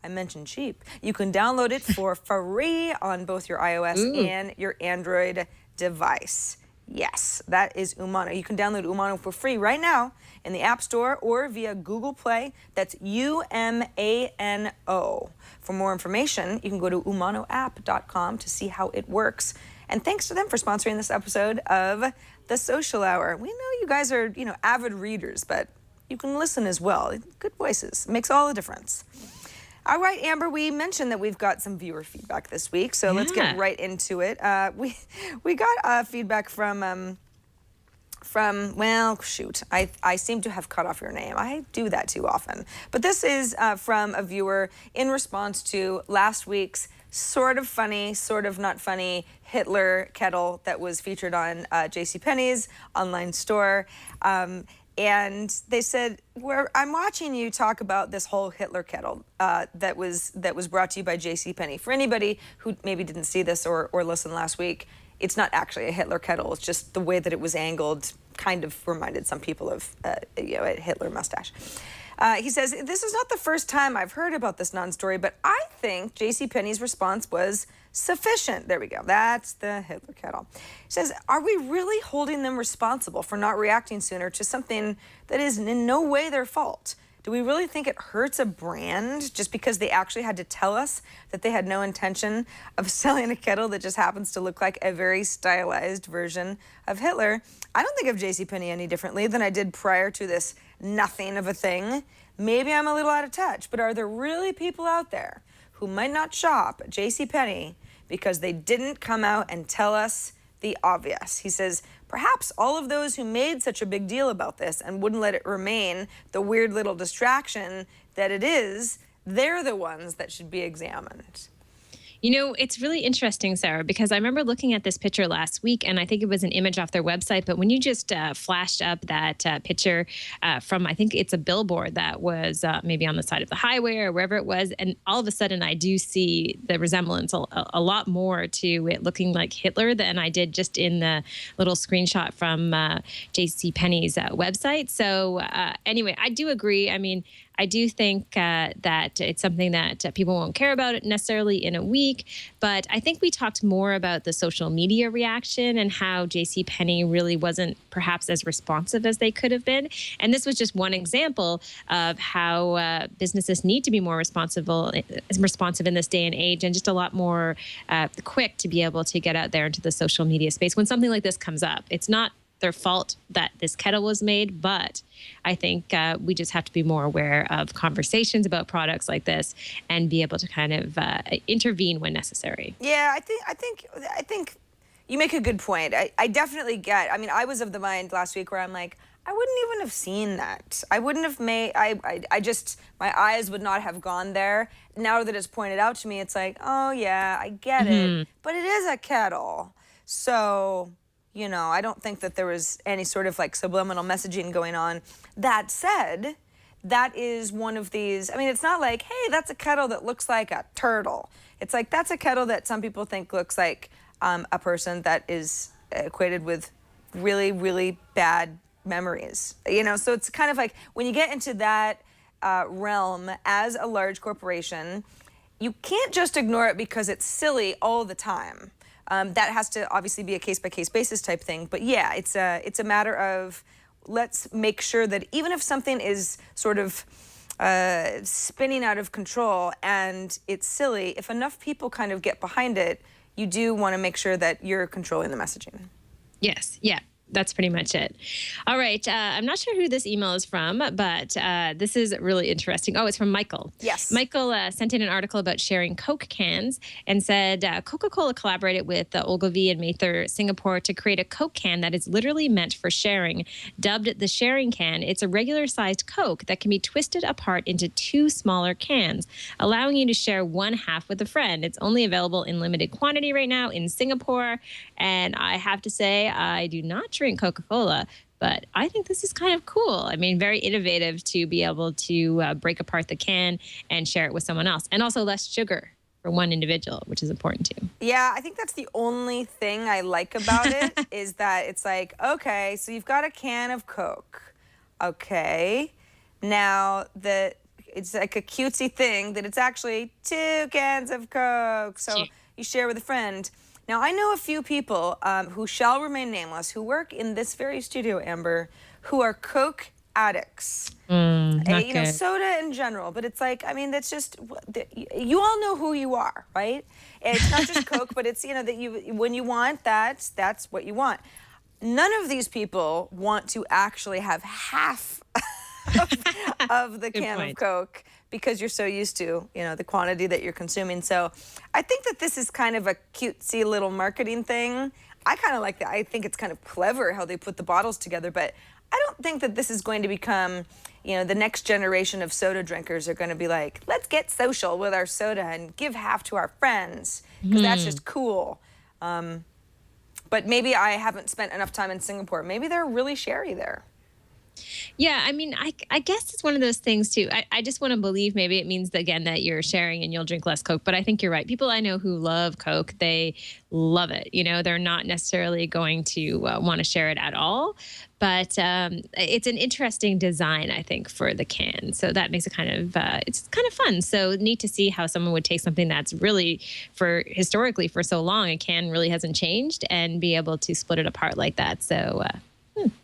Speaker 1: I mentioned cheap. You can download it for free on both your iOS and your Android device. Yes, that is Umano. You can download Umano for free right now in the App Store or via Google Play. That's Umano. For more information, you can go to umanoapp.com to see how it works. And thanks to them for sponsoring this episode of The Social Hour. We know you guys are, avid readers, but you can listen as well. Good voices. It makes all the difference. All right, Amber, we mentioned that we've got some viewer feedback this week, so let's get right into it. We got feedback from well, shoot, I seem to have cut off your name. I do that too often. But this is from a viewer in response to last week's sort of funny, sort of not funny Hitler kettle that was featured on JCPenney's online store. And they said, I'm watching you talk about this whole Hitler kettle that was brought to you by JCPenney. For anybody who maybe didn't see this or listen last week, it's not actually a Hitler kettle. It's just the way that it was angled kind of reminded some people of a Hitler mustache. He says, this is not the first time I've heard about this non-story, but I think JCPenney's response was sufficient. There we go. That's the Hitler kettle. He says, are we really holding them responsible for not reacting sooner to something that is in no way their fault? Do we really think it hurts a brand just because they actually had to tell us that they had no intention of selling a kettle that just happens to look like a very stylized version of Hitler? I don't think of JCPenney any differently than I did prior to this nothing of a thing. Maybe I'm a little out of touch, but are there really people out there who might not shop at JCPenney because they didn't come out and tell us the obvious? He says, perhaps all of those who made such a big deal about this and wouldn't let it remain the weird little distraction that it is, they're the ones that should be examined.
Speaker 5: It's really interesting, Sarah, because I remember looking at this picture last week, and I think it was an image off their website. But when you just flashed up that picture from, I think it's a billboard that was maybe on the side of the highway or wherever it was, and all of a sudden I do see the resemblance a lot more to it looking like Hitler than I did just in the little screenshot from JCPenney's website. So anyway, I do agree. I mean, I do think that it's something that people won't care about it necessarily in a week, but I think we talked more about the social media reaction and how JCPenney really wasn't perhaps as responsive as they could have been. And this was just one example of how businesses need to be more responsive in this day and age, and just a lot more quick to be able to get out there into the social media space when something like this comes up. It's not their fault that this kettle was made, but I think we just have to be more aware of conversations about products like this and be able to kind of intervene when necessary.
Speaker 1: Yeah, I think you make a good point. I definitely get. I mean, I was of the mind last week where I'm like, I wouldn't even have seen that. I wouldn't have made. I just, my eyes would not have gone there. Now that it's pointed out to me, it's like, oh yeah, I get it. But it is a kettle, so. I don't think that there was any sort of like subliminal messaging going on. That said, that is one of these, I mean, it's not like, hey, that's a kettle that looks like a turtle. It's like, that's a kettle that some people think looks like a person that is equated with really, really bad memories. So it's kind of like when you get into that realm as a large corporation, you can't just ignore it because it's silly all the time. That has to obviously be a case-by-case basis type thing. But yeah, it's a matter of let's make sure that even if something is sort of spinning out of control and it's silly, if enough people kind of get behind it, you do want to make sure that you're controlling the messaging.
Speaker 5: Yes. Yeah. That's pretty much it. All right. I'm not sure who this email is from, but this is really interesting. Oh, it's from Michael.
Speaker 1: Yes.
Speaker 5: Michael sent in an article about sharing Coke cans and said Coca-Cola collaborated with Ogilvy and Mather Singapore to create a Coke can that is literally meant for sharing. Dubbed the sharing can, it's a regular-sized Coke that can be twisted apart into 2 smaller cans, allowing you to share one half with a friend. It's only available in limited quantity right now in Singapore. And I have to say, I do not drink Coca-Cola, but I think this is kind of cool. I mean, very innovative to be able to break apart the can and share it with someone else. And also less sugar for one individual, which is important too.
Speaker 1: Yeah, I think that's the only thing I like about it is that it's like, okay, so you've got a can of Coke. Okay. Now it's like a cutesy thing that it's actually 2 cans of Coke. So you share with a friend. Now, I know a few people who shall remain nameless who work in this very studio, Amber, who are Coke addicts. You know, soda in general, but it's like, I mean, that's just, you all know who you are, right? And it's not just Coke, but it's, you know, that when you want that, that's what you want. None of these people want to actually have half of the can of Coke because you're so used to, you know, the quantity that you're consuming. So I think that this is kind of a cutesy little marketing thing. I kind of like that. I think it's kind of clever how they put the bottles together, but I don't think that this is going to become, you know, the next generation of soda drinkers are going to be like, let's get social with our soda and give half to our friends because that's just cool. But maybe I haven't spent enough time in Singapore. Maybe they're really sherry there.
Speaker 5: Yeah, I mean, I guess it's one of those things too. I just want to believe maybe it means that, again, that you're sharing and you'll drink less Coke. But I think you're right. People I know who love Coke, they love it. You know, they're not necessarily going to want to share it at all. But it's an interesting design, I think, for the can. So that makes it kind of, it's kind of fun. So neat to see how someone would take something that's really, historically for so long, a can really hasn't changed and be able to split it apart like that. So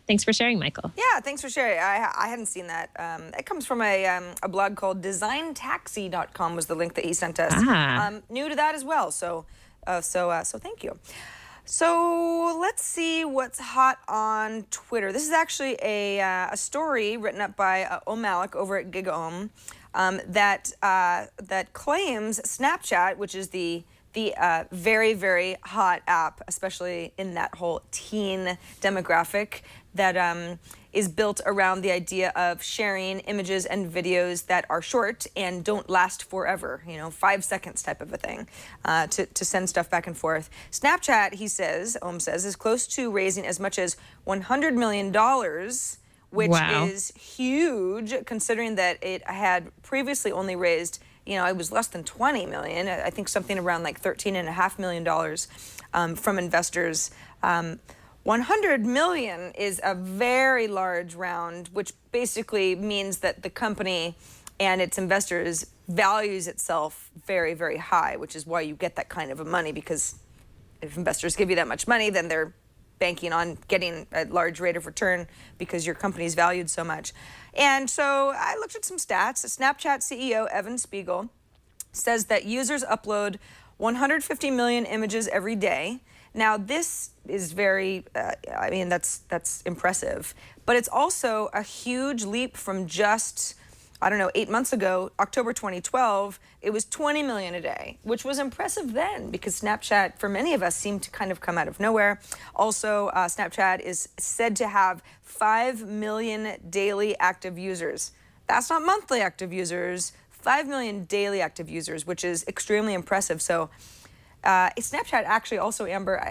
Speaker 5: thanks for sharing, Michael.
Speaker 1: Yeah, thanks for sharing. I hadn't seen that. It comes from a blog called designtaxi.com was the link that he sent us. New to that as well. So thank you. So let's see what's hot on Twitter. This is actually a story written up by O'Malley over at GigaOM that claims Snapchat, which is the very, very hot app, especially in that whole teen demographic that is built around the idea of sharing images and videos that are short and don't last forever, you know, 5 seconds type of a thing, to send stuff back and forth. Snapchat, he says, Ohm says, is close to raising as much as $100 million, which is huge considering that it had previously only raised, you know, it was less than 20 million. I think something around like $13.5 million from investors. 100 million is a very large round, which basically means that the company and its investors values itself very, very high, which is why you get that kind of a money, because if investors give you that much money, then they're banking on getting a large rate of return because your company's valued so much. And so I looked at some stats. Snapchat CEO Evan Spiegel says that users upload 150 million images every day. Now, this is very, I mean, that's impressive. But it's also a huge leap from just, I don't know, 8 months ago, October 2012, it was 20 million a day, which was impressive then because Snapchat, for many of us, seemed to kind of come out of nowhere. Also, Snapchat is said to have 5 million daily active users. That's not monthly active users, 5 million daily active users, which is extremely impressive. So Snapchat actually also, Amber,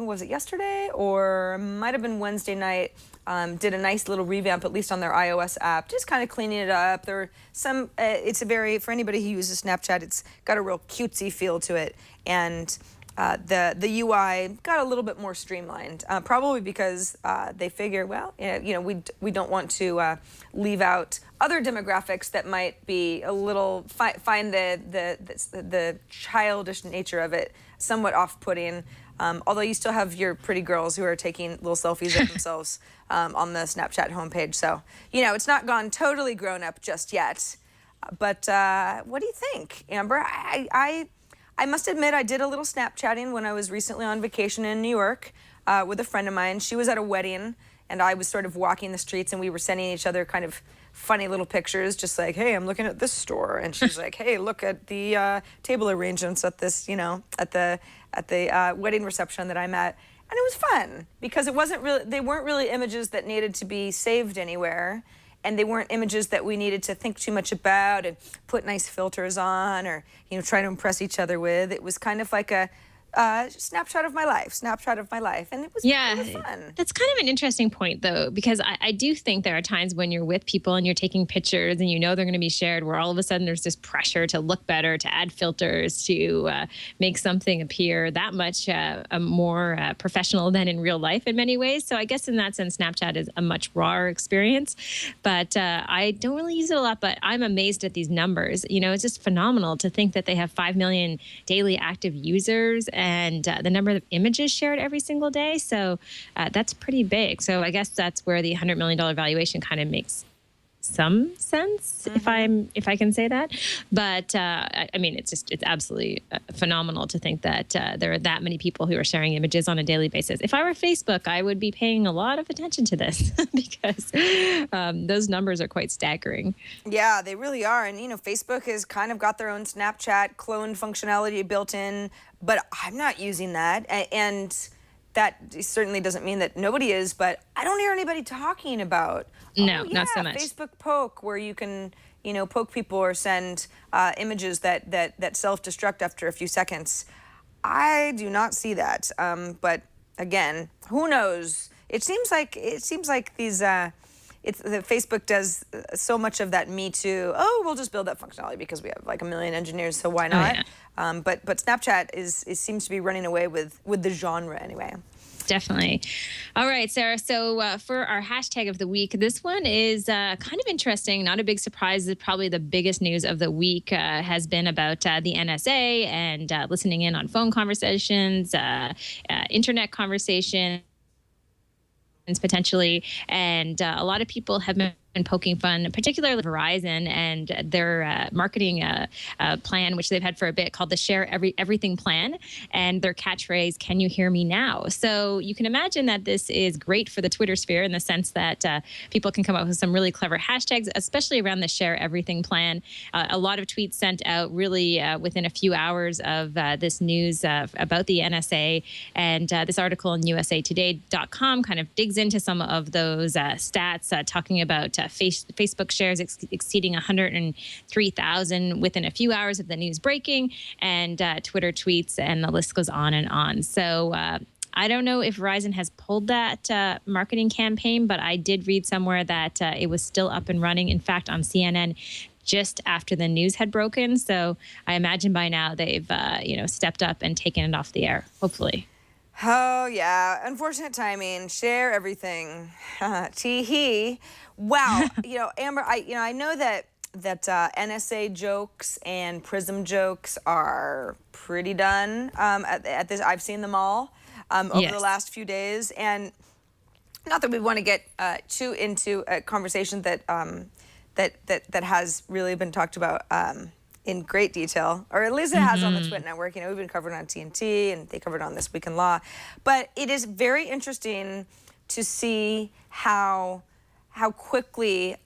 Speaker 1: was it yesterday or might have been Wednesday night, did a nice little revamp, at least on their iOS app, just kind of cleaning it up. There are some, it's a very, for anybody who uses Snapchat, it's got a real cutesy feel to it. And the UI got a little bit more streamlined, probably because they figure, well, you know, we don't want to leave out other demographics that might be a little find the childish nature of it somewhat off-putting. Although you still have your pretty girls who are taking little selfies of themselves on the Snapchat homepage. So, it's not gone totally grown up just yet. But what do you think, Amber? I must admit I did a little Snapchatting when I was recently on vacation in New York with a friend of mine. She was at a wedding, and I was sort of walking the streets, and we were sending each other kind of funny little pictures, just like, hey, I'm looking at this store, and she's like, hey, look at the table arrangements at this, at the wedding reception that I'm at. And it was fun because they weren't really images that needed to be saved anywhere, and they weren't images that we needed to think too much about and put nice filters on or try to impress each other with. It was kind of like a snapshot of my life, and it was fun.
Speaker 5: That's kind of an interesting point, though, because I do think there are times when you're with people and you're taking pictures and they're going to be shared, where all of a sudden there's this pressure to look better, to add filters, to make something appear that much more professional than in real life in many ways. So I guess in that sense, Snapchat is a much rawer experience, but I don't really use it a lot. But I'm amazed at these numbers. It's just phenomenal to think that they have 5 million daily active users and the number of images shared every single day. So that's pretty big. So I guess that's where the $100 million valuation kind of makes some sense, if I can say that. But I mean, it's absolutely phenomenal to think that there are that many people who are sharing images on a daily basis. If I were Facebook, I would be paying a lot of attention to this because those numbers are quite staggering.
Speaker 1: Yeah, they really are. And Facebook has kind of got their own Snapchat clone functionality built in, but I'm not using that. And that certainly doesn't mean that nobody is, but I don't hear anybody talking about,
Speaker 5: not so much.
Speaker 1: Facebook Poke, where you can, poke people or send images that self-destruct after a few seconds. I do not see that. But again, who knows? It seems like these Facebook does so much of that Me Too. Oh, we'll just build that functionality because we have like 1 million engineers, so why not?
Speaker 5: Oh, yeah.
Speaker 1: But Snapchat seems to be running away with the genre anyway.
Speaker 5: Definitely. All right, Sarah. So for our hashtag of the week, this one is kind of interesting. Not a big surprise. Probably the biggest news of the week has been about the NSA and listening in on phone conversations, internet conversations, potentially. And a lot of people have been poking fun, particularly Verizon and their marketing plan, which they've had for a bit, called the Share Everything Plan, and their catchphrase, "Can you hear me now?" So you can imagine that this is great for the Twitter sphere in the sense that people can come up with some really clever hashtags, especially around the Share Everything Plan. A lot of tweets sent out really within a few hours of this news about the NSA, and this article in usatoday.com kind of digs into some of those stats, talking about Facebook shares exceeding 103,000 within a few hours of the news breaking, and Twitter tweets, and the list goes on and on. So I don't know if Verizon has pulled that marketing campaign, but I did read somewhere that it was still up and running. In fact, on CNN, just after the news had broken. So I imagine by now they've stepped up and taken it off the air, hopefully.
Speaker 1: Oh, yeah. Unfortunate timing. Share everything. Tee-hee. Wow. Amber, I know that NSA jokes and Prism jokes are pretty done at this. I've seen them all over the last few days. And not that we want to get too into a conversation that has really been talked about in great detail, or at least it has on the Twit Network. We've been covered on TNT, and they covered on This Week in Law. But it is very interesting to see how quickly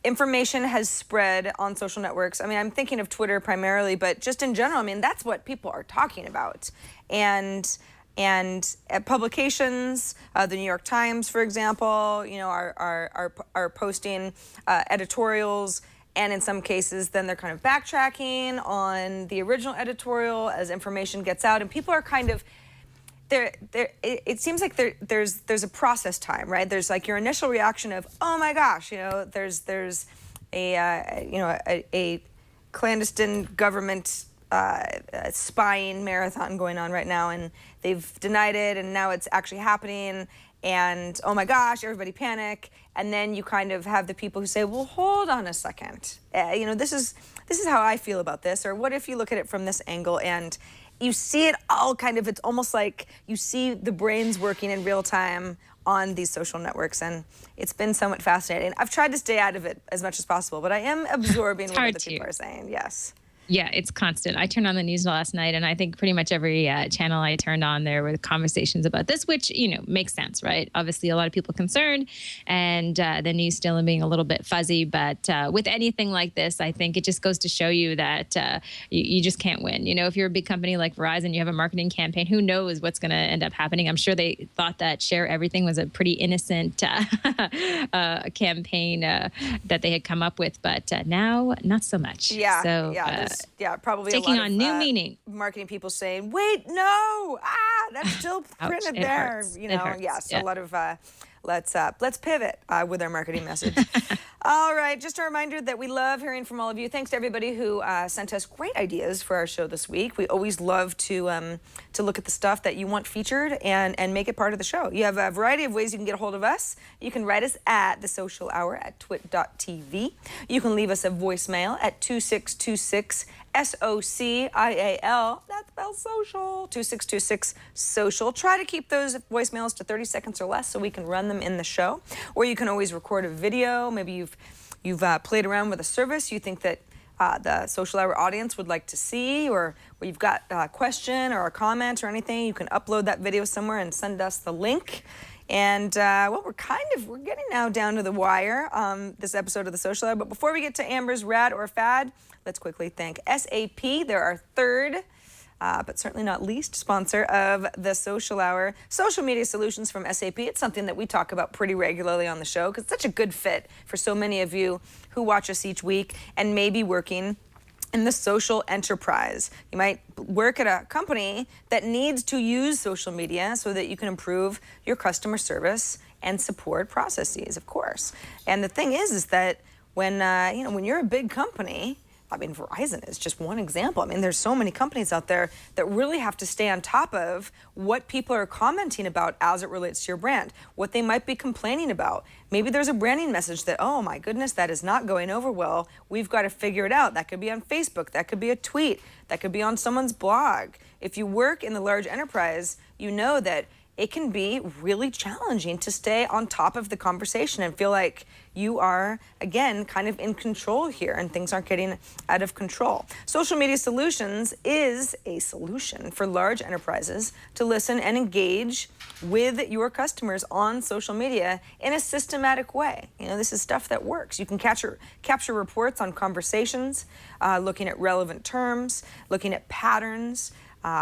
Speaker 1: information has spread on social networks. I mean, I'm thinking of Twitter primarily, but just in general, I mean, that's what people are talking about. And publications, the New York Times, for example, are posting editorials. And in some cases, then they're kind of backtracking on the original editorial as information gets out, and people are kind of it seems like there's a process time, right? There's like your initial reaction of, oh my gosh, there's a clandestine government spying marathon going on right now, and they've denied it, and now it's actually happening. And oh my gosh, everybody panic. And then you kind of have the people who say, well, hold on a second. This is how I feel about this. Or what if you look at it from this angle? And you see it all kind of, it's almost like you see the brains working in real time on these social networks, and it's been somewhat fascinating. I've tried to stay out of it as much as possible, but I am absorbing what other people are saying. Yes.
Speaker 5: Yeah, it's constant. I turned on the news last night, and I think pretty much every channel I turned on, there were conversations about this, which, makes sense, right? Obviously, a lot of people concerned, and the news still being a little bit fuzzy. But with anything like this, I think it just goes to show you that you just can't win. If you're a big company like Verizon, you have a marketing campaign, who knows what's going to end up happening? I'm sure they thought that Share Everything was a pretty innocent campaign that they had come up with, but now not so much.
Speaker 1: Yeah,
Speaker 5: so,
Speaker 1: probably
Speaker 5: taking
Speaker 1: a lot
Speaker 5: on
Speaker 1: of
Speaker 5: new meaning.
Speaker 1: Marketing people saying, "Wait, no, that's still printed
Speaker 5: It
Speaker 1: there."
Speaker 5: hurts.
Speaker 1: You
Speaker 5: It
Speaker 1: know,
Speaker 5: hurts.
Speaker 1: yes,
Speaker 5: Yeah.
Speaker 1: a lot of let's pivot with our marketing message. All right, just a reminder that we love hearing from all of you. Thanks to everybody who sent us great ideas for our show this week. We always love to look at the stuff that you want featured and make it part of the show. You have a variety of ways you can get a hold of us. You can write us at the Social Hour at twit.tv. You can leave us a voicemail at 2626 SOCIAL. That spells social. 2626 social. Try to keep those voicemails to 30 seconds or less so we can run them in the show. Or you can always record a video. Maybe you've played around with a service you think that the Social Hour audience would like to see, or you've got a question or a comment or anything. You can upload that video somewhere and send us the link. And we're getting now down to the wire this episode of the Social Hour. But before we get to Amber's Rad or Fad, let's quickly thank SAP. They're our third, but certainly not least, sponsor of the Social Hour. Social media solutions from SAP. It's something that we talk about pretty regularly on the show because it's such a good fit for so many of you who watch us each week and may be working in the social enterprise. You might work at a company that needs to use social media so that you can improve your customer service and support processes, of course. And the thing is that when you're a big company, Verizon is just one example. There's so many companies out there that really have to stay on top of what people are commenting about as it relates to your brand, what they might be complaining about. Maybe there's a branding message that, oh my goodness, that is not going over well. We've got to figure it out. That could be on Facebook. That could be a tweet. That could be on someone's blog. If you work in the large enterprise, you know that it can be really challenging to stay on top of the conversation and feel like you are, again, kind of in control here and things aren't getting out of control. Social Media Solutions is a solution for large enterprises to listen and engage with your customers on social media in a systematic way. This is stuff that works. You can capture reports on conversations, looking at relevant terms, looking at patterns,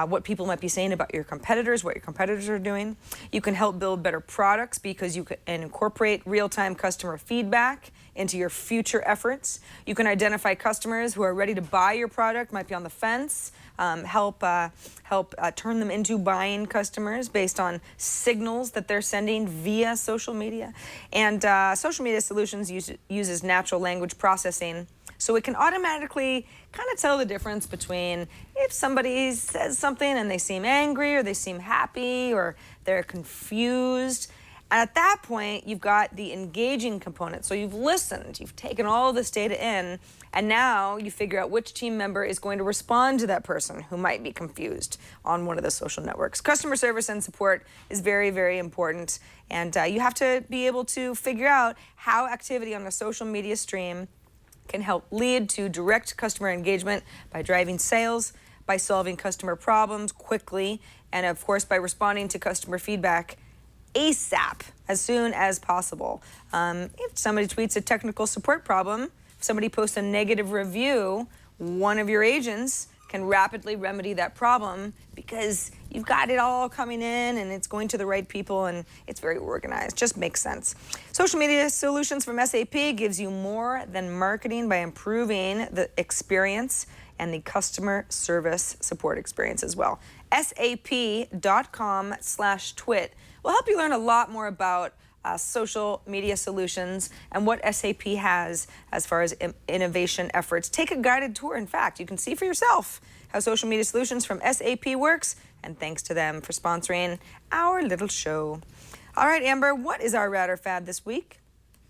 Speaker 1: what people might be saying about your competitors, what your competitors are doing. You can help build better products because you can incorporate real-time customer feedback into your future efforts. You can identify customers who are ready to buy your product, might be on the fence, help turn them into buying customers based on signals that they're sending via social media. And Social Media Solutions uses natural language processing, so it can automatically kind of tell the difference between if somebody says something and they seem angry or they seem happy or they're confused. And at that point, you've got the engaging component. So you've listened, you've taken all of this data in, and now you figure out which team member is going to respond to that person who might be confused on one of the social networks. Customer service and support is very, very important. And you have to be able to figure out how activity on a social media stream can help lead to direct customer engagement by driving sales, by solving customer problems quickly, and of course by responding to customer feedback ASAP, as soon as possible. If somebody tweets a technical support problem, if somebody posts a negative review, one of your agents can rapidly remedy that problem because you've got it all coming in and it's going to the right people and it's very organized. Just makes sense. Social Media Solutions from SAP gives you more than marketing by improving the experience and the customer service support experience as well. SAP.com/twit will help you learn a lot more about social media solutions and what SAP has as far as innovation efforts. Take a guided tour. In fact, you can see for yourself how Social Media Solutions from SAP works, and thanks to them for sponsoring our little show. All right, Amber, what is our Rad or Fad this week?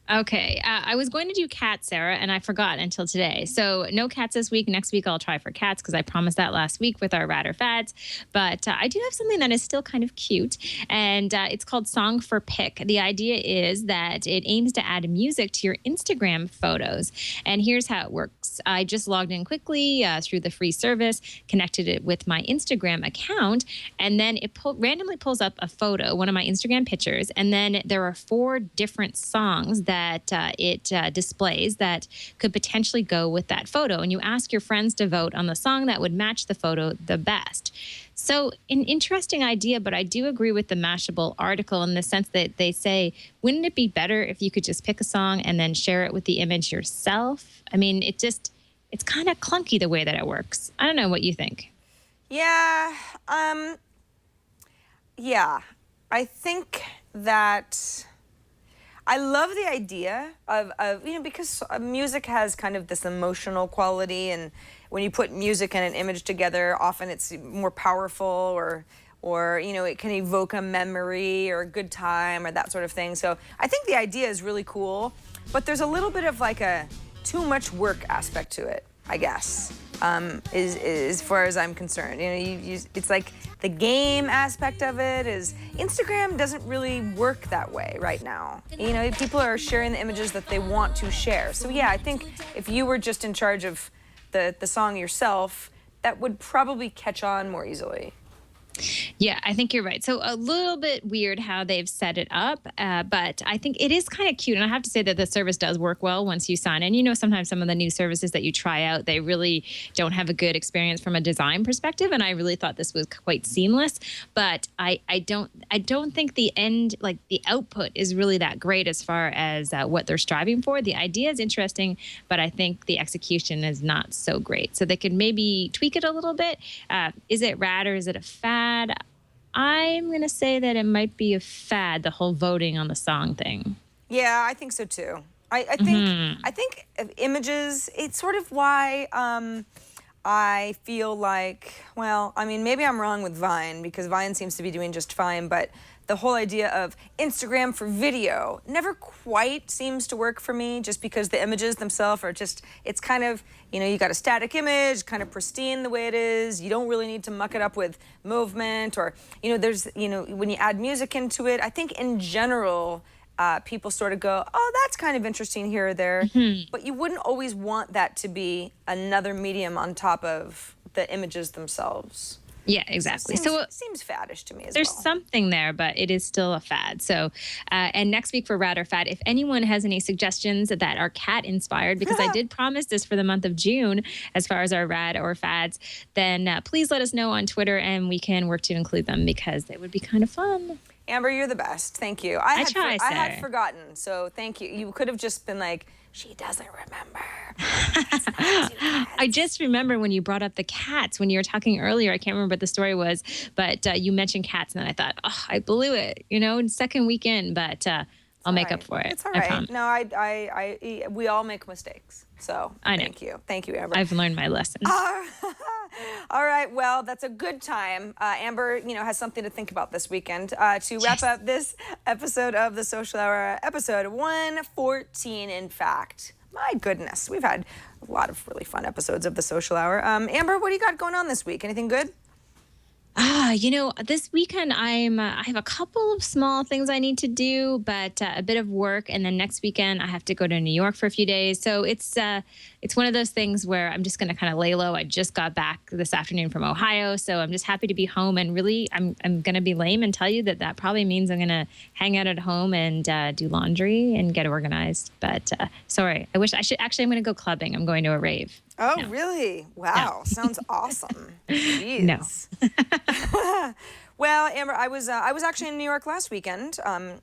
Speaker 5: Okay. I was going to do cats, Sarah, and I forgot until today. So no cats this week. Next week, I'll try for cats because I promised that last week with our Rad or Fads. But I do have something that is still kind of cute, and it's called Song for Pick. The idea is that it aims to add music to your Instagram photos. And here's how it works. I just logged in quickly through the free service, connected it with my Instagram account, and then it randomly pulls up a photo, one of my Instagram pictures, and then there are 4 different songs that it displays that could potentially go with that photo. And you ask your friends to vote on the song that would match the photo the best. So an interesting idea, but I do agree with the Mashable article in the sense that they say, wouldn't it be better if you could just pick a song and then share it with the image yourself? I mean, it's kind of clunky the way that it works. I don't know what you think.
Speaker 1: Yeah. Yeah. I think that I love the idea of because music has kind of this emotional quality, and when you put music and an image together, often it's more powerful, or it can evoke a memory or a good time or that sort of thing. So I think the idea is really cool, but there's a little bit of like a too much work aspect to it, I guess. Is as far as I'm concerned. It's like the game aspect of it is Instagram doesn't really work that way right now. People are sharing the images that they want to share. So yeah, I think if you were just in charge of the song yourself, that would probably catch on more easily.
Speaker 5: Yeah, I think you're right. So a little bit weird how they've set it up, but I think it is kind of cute. And I have to say that the service does work well once you sign in. Sometimes some of the new services that you try out, they really don't have a good experience from a design perspective. And I really thought this was quite seamless. But I don't think the end, like the output, is really that great as far as what they're striving for. The idea is interesting, but I think the execution is not so great. So they could maybe tweak it a little bit. Is it rad or is it a fad? I'm going to say that it might be a fad, the whole voting on the song thing.
Speaker 1: Yeah, I think so too. I think images, it's sort of why I feel like, well, I mean, maybe I'm wrong with Vine because Vine seems to be doing just fine, but the whole idea of Instagram for video never quite seems to work for me, just because the images themselves are just, it's kind of, you got a static image, kind of pristine the way it is. You don't really need to muck it up with movement or, there's, when you add music into it, I think in general, people sort of go, oh, that's kind of interesting here or there. Mm-hmm. But you wouldn't always want that to be another medium on top of the images themselves.
Speaker 5: Yeah, exactly.
Speaker 1: So it seems faddish to me as well.
Speaker 5: There's something there, but it is still a fad. So, and next week for Rad or Fad, if anyone has any suggestions that are cat inspired, because I did promise this for the month of June as far as our Rad or Fads, then please let us know on Twitter and we can work to include them because it would be kind of fun.
Speaker 1: Amber, you're the best. Thank you. I had forgotten, so thank you. You could have just been like, she doesn't remember.
Speaker 5: I just remember when you brought up the cats, when you were talking earlier, I can't remember what the story was, but you mentioned cats, and then I thought, oh, I blew it, second weekend, but I'll make up for it.
Speaker 1: It's all right. No, we all make mistakes. So
Speaker 5: I know.
Speaker 1: Thank you, Amber.
Speaker 5: I've learned my lesson.
Speaker 1: All right, well, that's a good time. Amber, has something to think about this weekend. To wrap up this episode of The Social Hour, episode 114, in fact. My goodness, we've had a lot of really fun episodes of The Social Hour. Amber, what do you got going on this week? Anything good?
Speaker 5: This weekend I have a couple of small things I need to do, but a bit of work. And then next weekend I have to go to New York for a few days. So it's one of those things where I'm just going to kind of lay low. I just got back this afternoon from Ohio, so I'm just happy to be home. And really, I'm going to be lame and tell you that probably means I'm going to hang out at home and do laundry and get organized. But sorry, I'm going to go clubbing. I'm going to a rave.
Speaker 1: Oh, no. Really? Wow. No. Sounds awesome. Jeez.
Speaker 5: No.
Speaker 1: Well, Amber, I was actually in New York last weekend.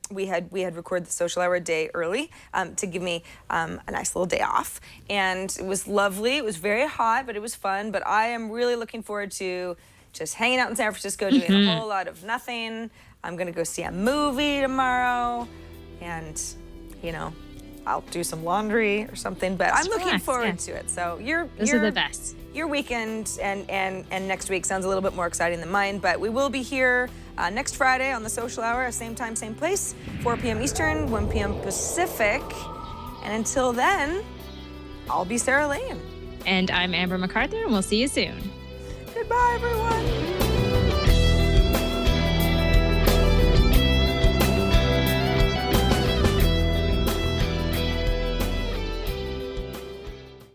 Speaker 1: We had recorded the Social Hour a day early to give me a nice little day off, and it was lovely. It was very hot, but it was fun. But I am really looking forward to just hanging out in San Francisco, doing a whole lot of nothing. I'm gonna go see a movie tomorrow, and I'll do some laundry or something, but I'm looking forward to it. So
Speaker 5: those are the best.
Speaker 1: Your weekend and next week sounds a little bit more exciting than mine, but we will be here next Friday on the Social Hour, same time, same place, 4 p.m. Eastern, 1 p.m. Pacific. And until then, I'll be Sarah Lane.
Speaker 5: And I'm Amber MacArthur, and we'll see you soon.
Speaker 1: Goodbye, everyone.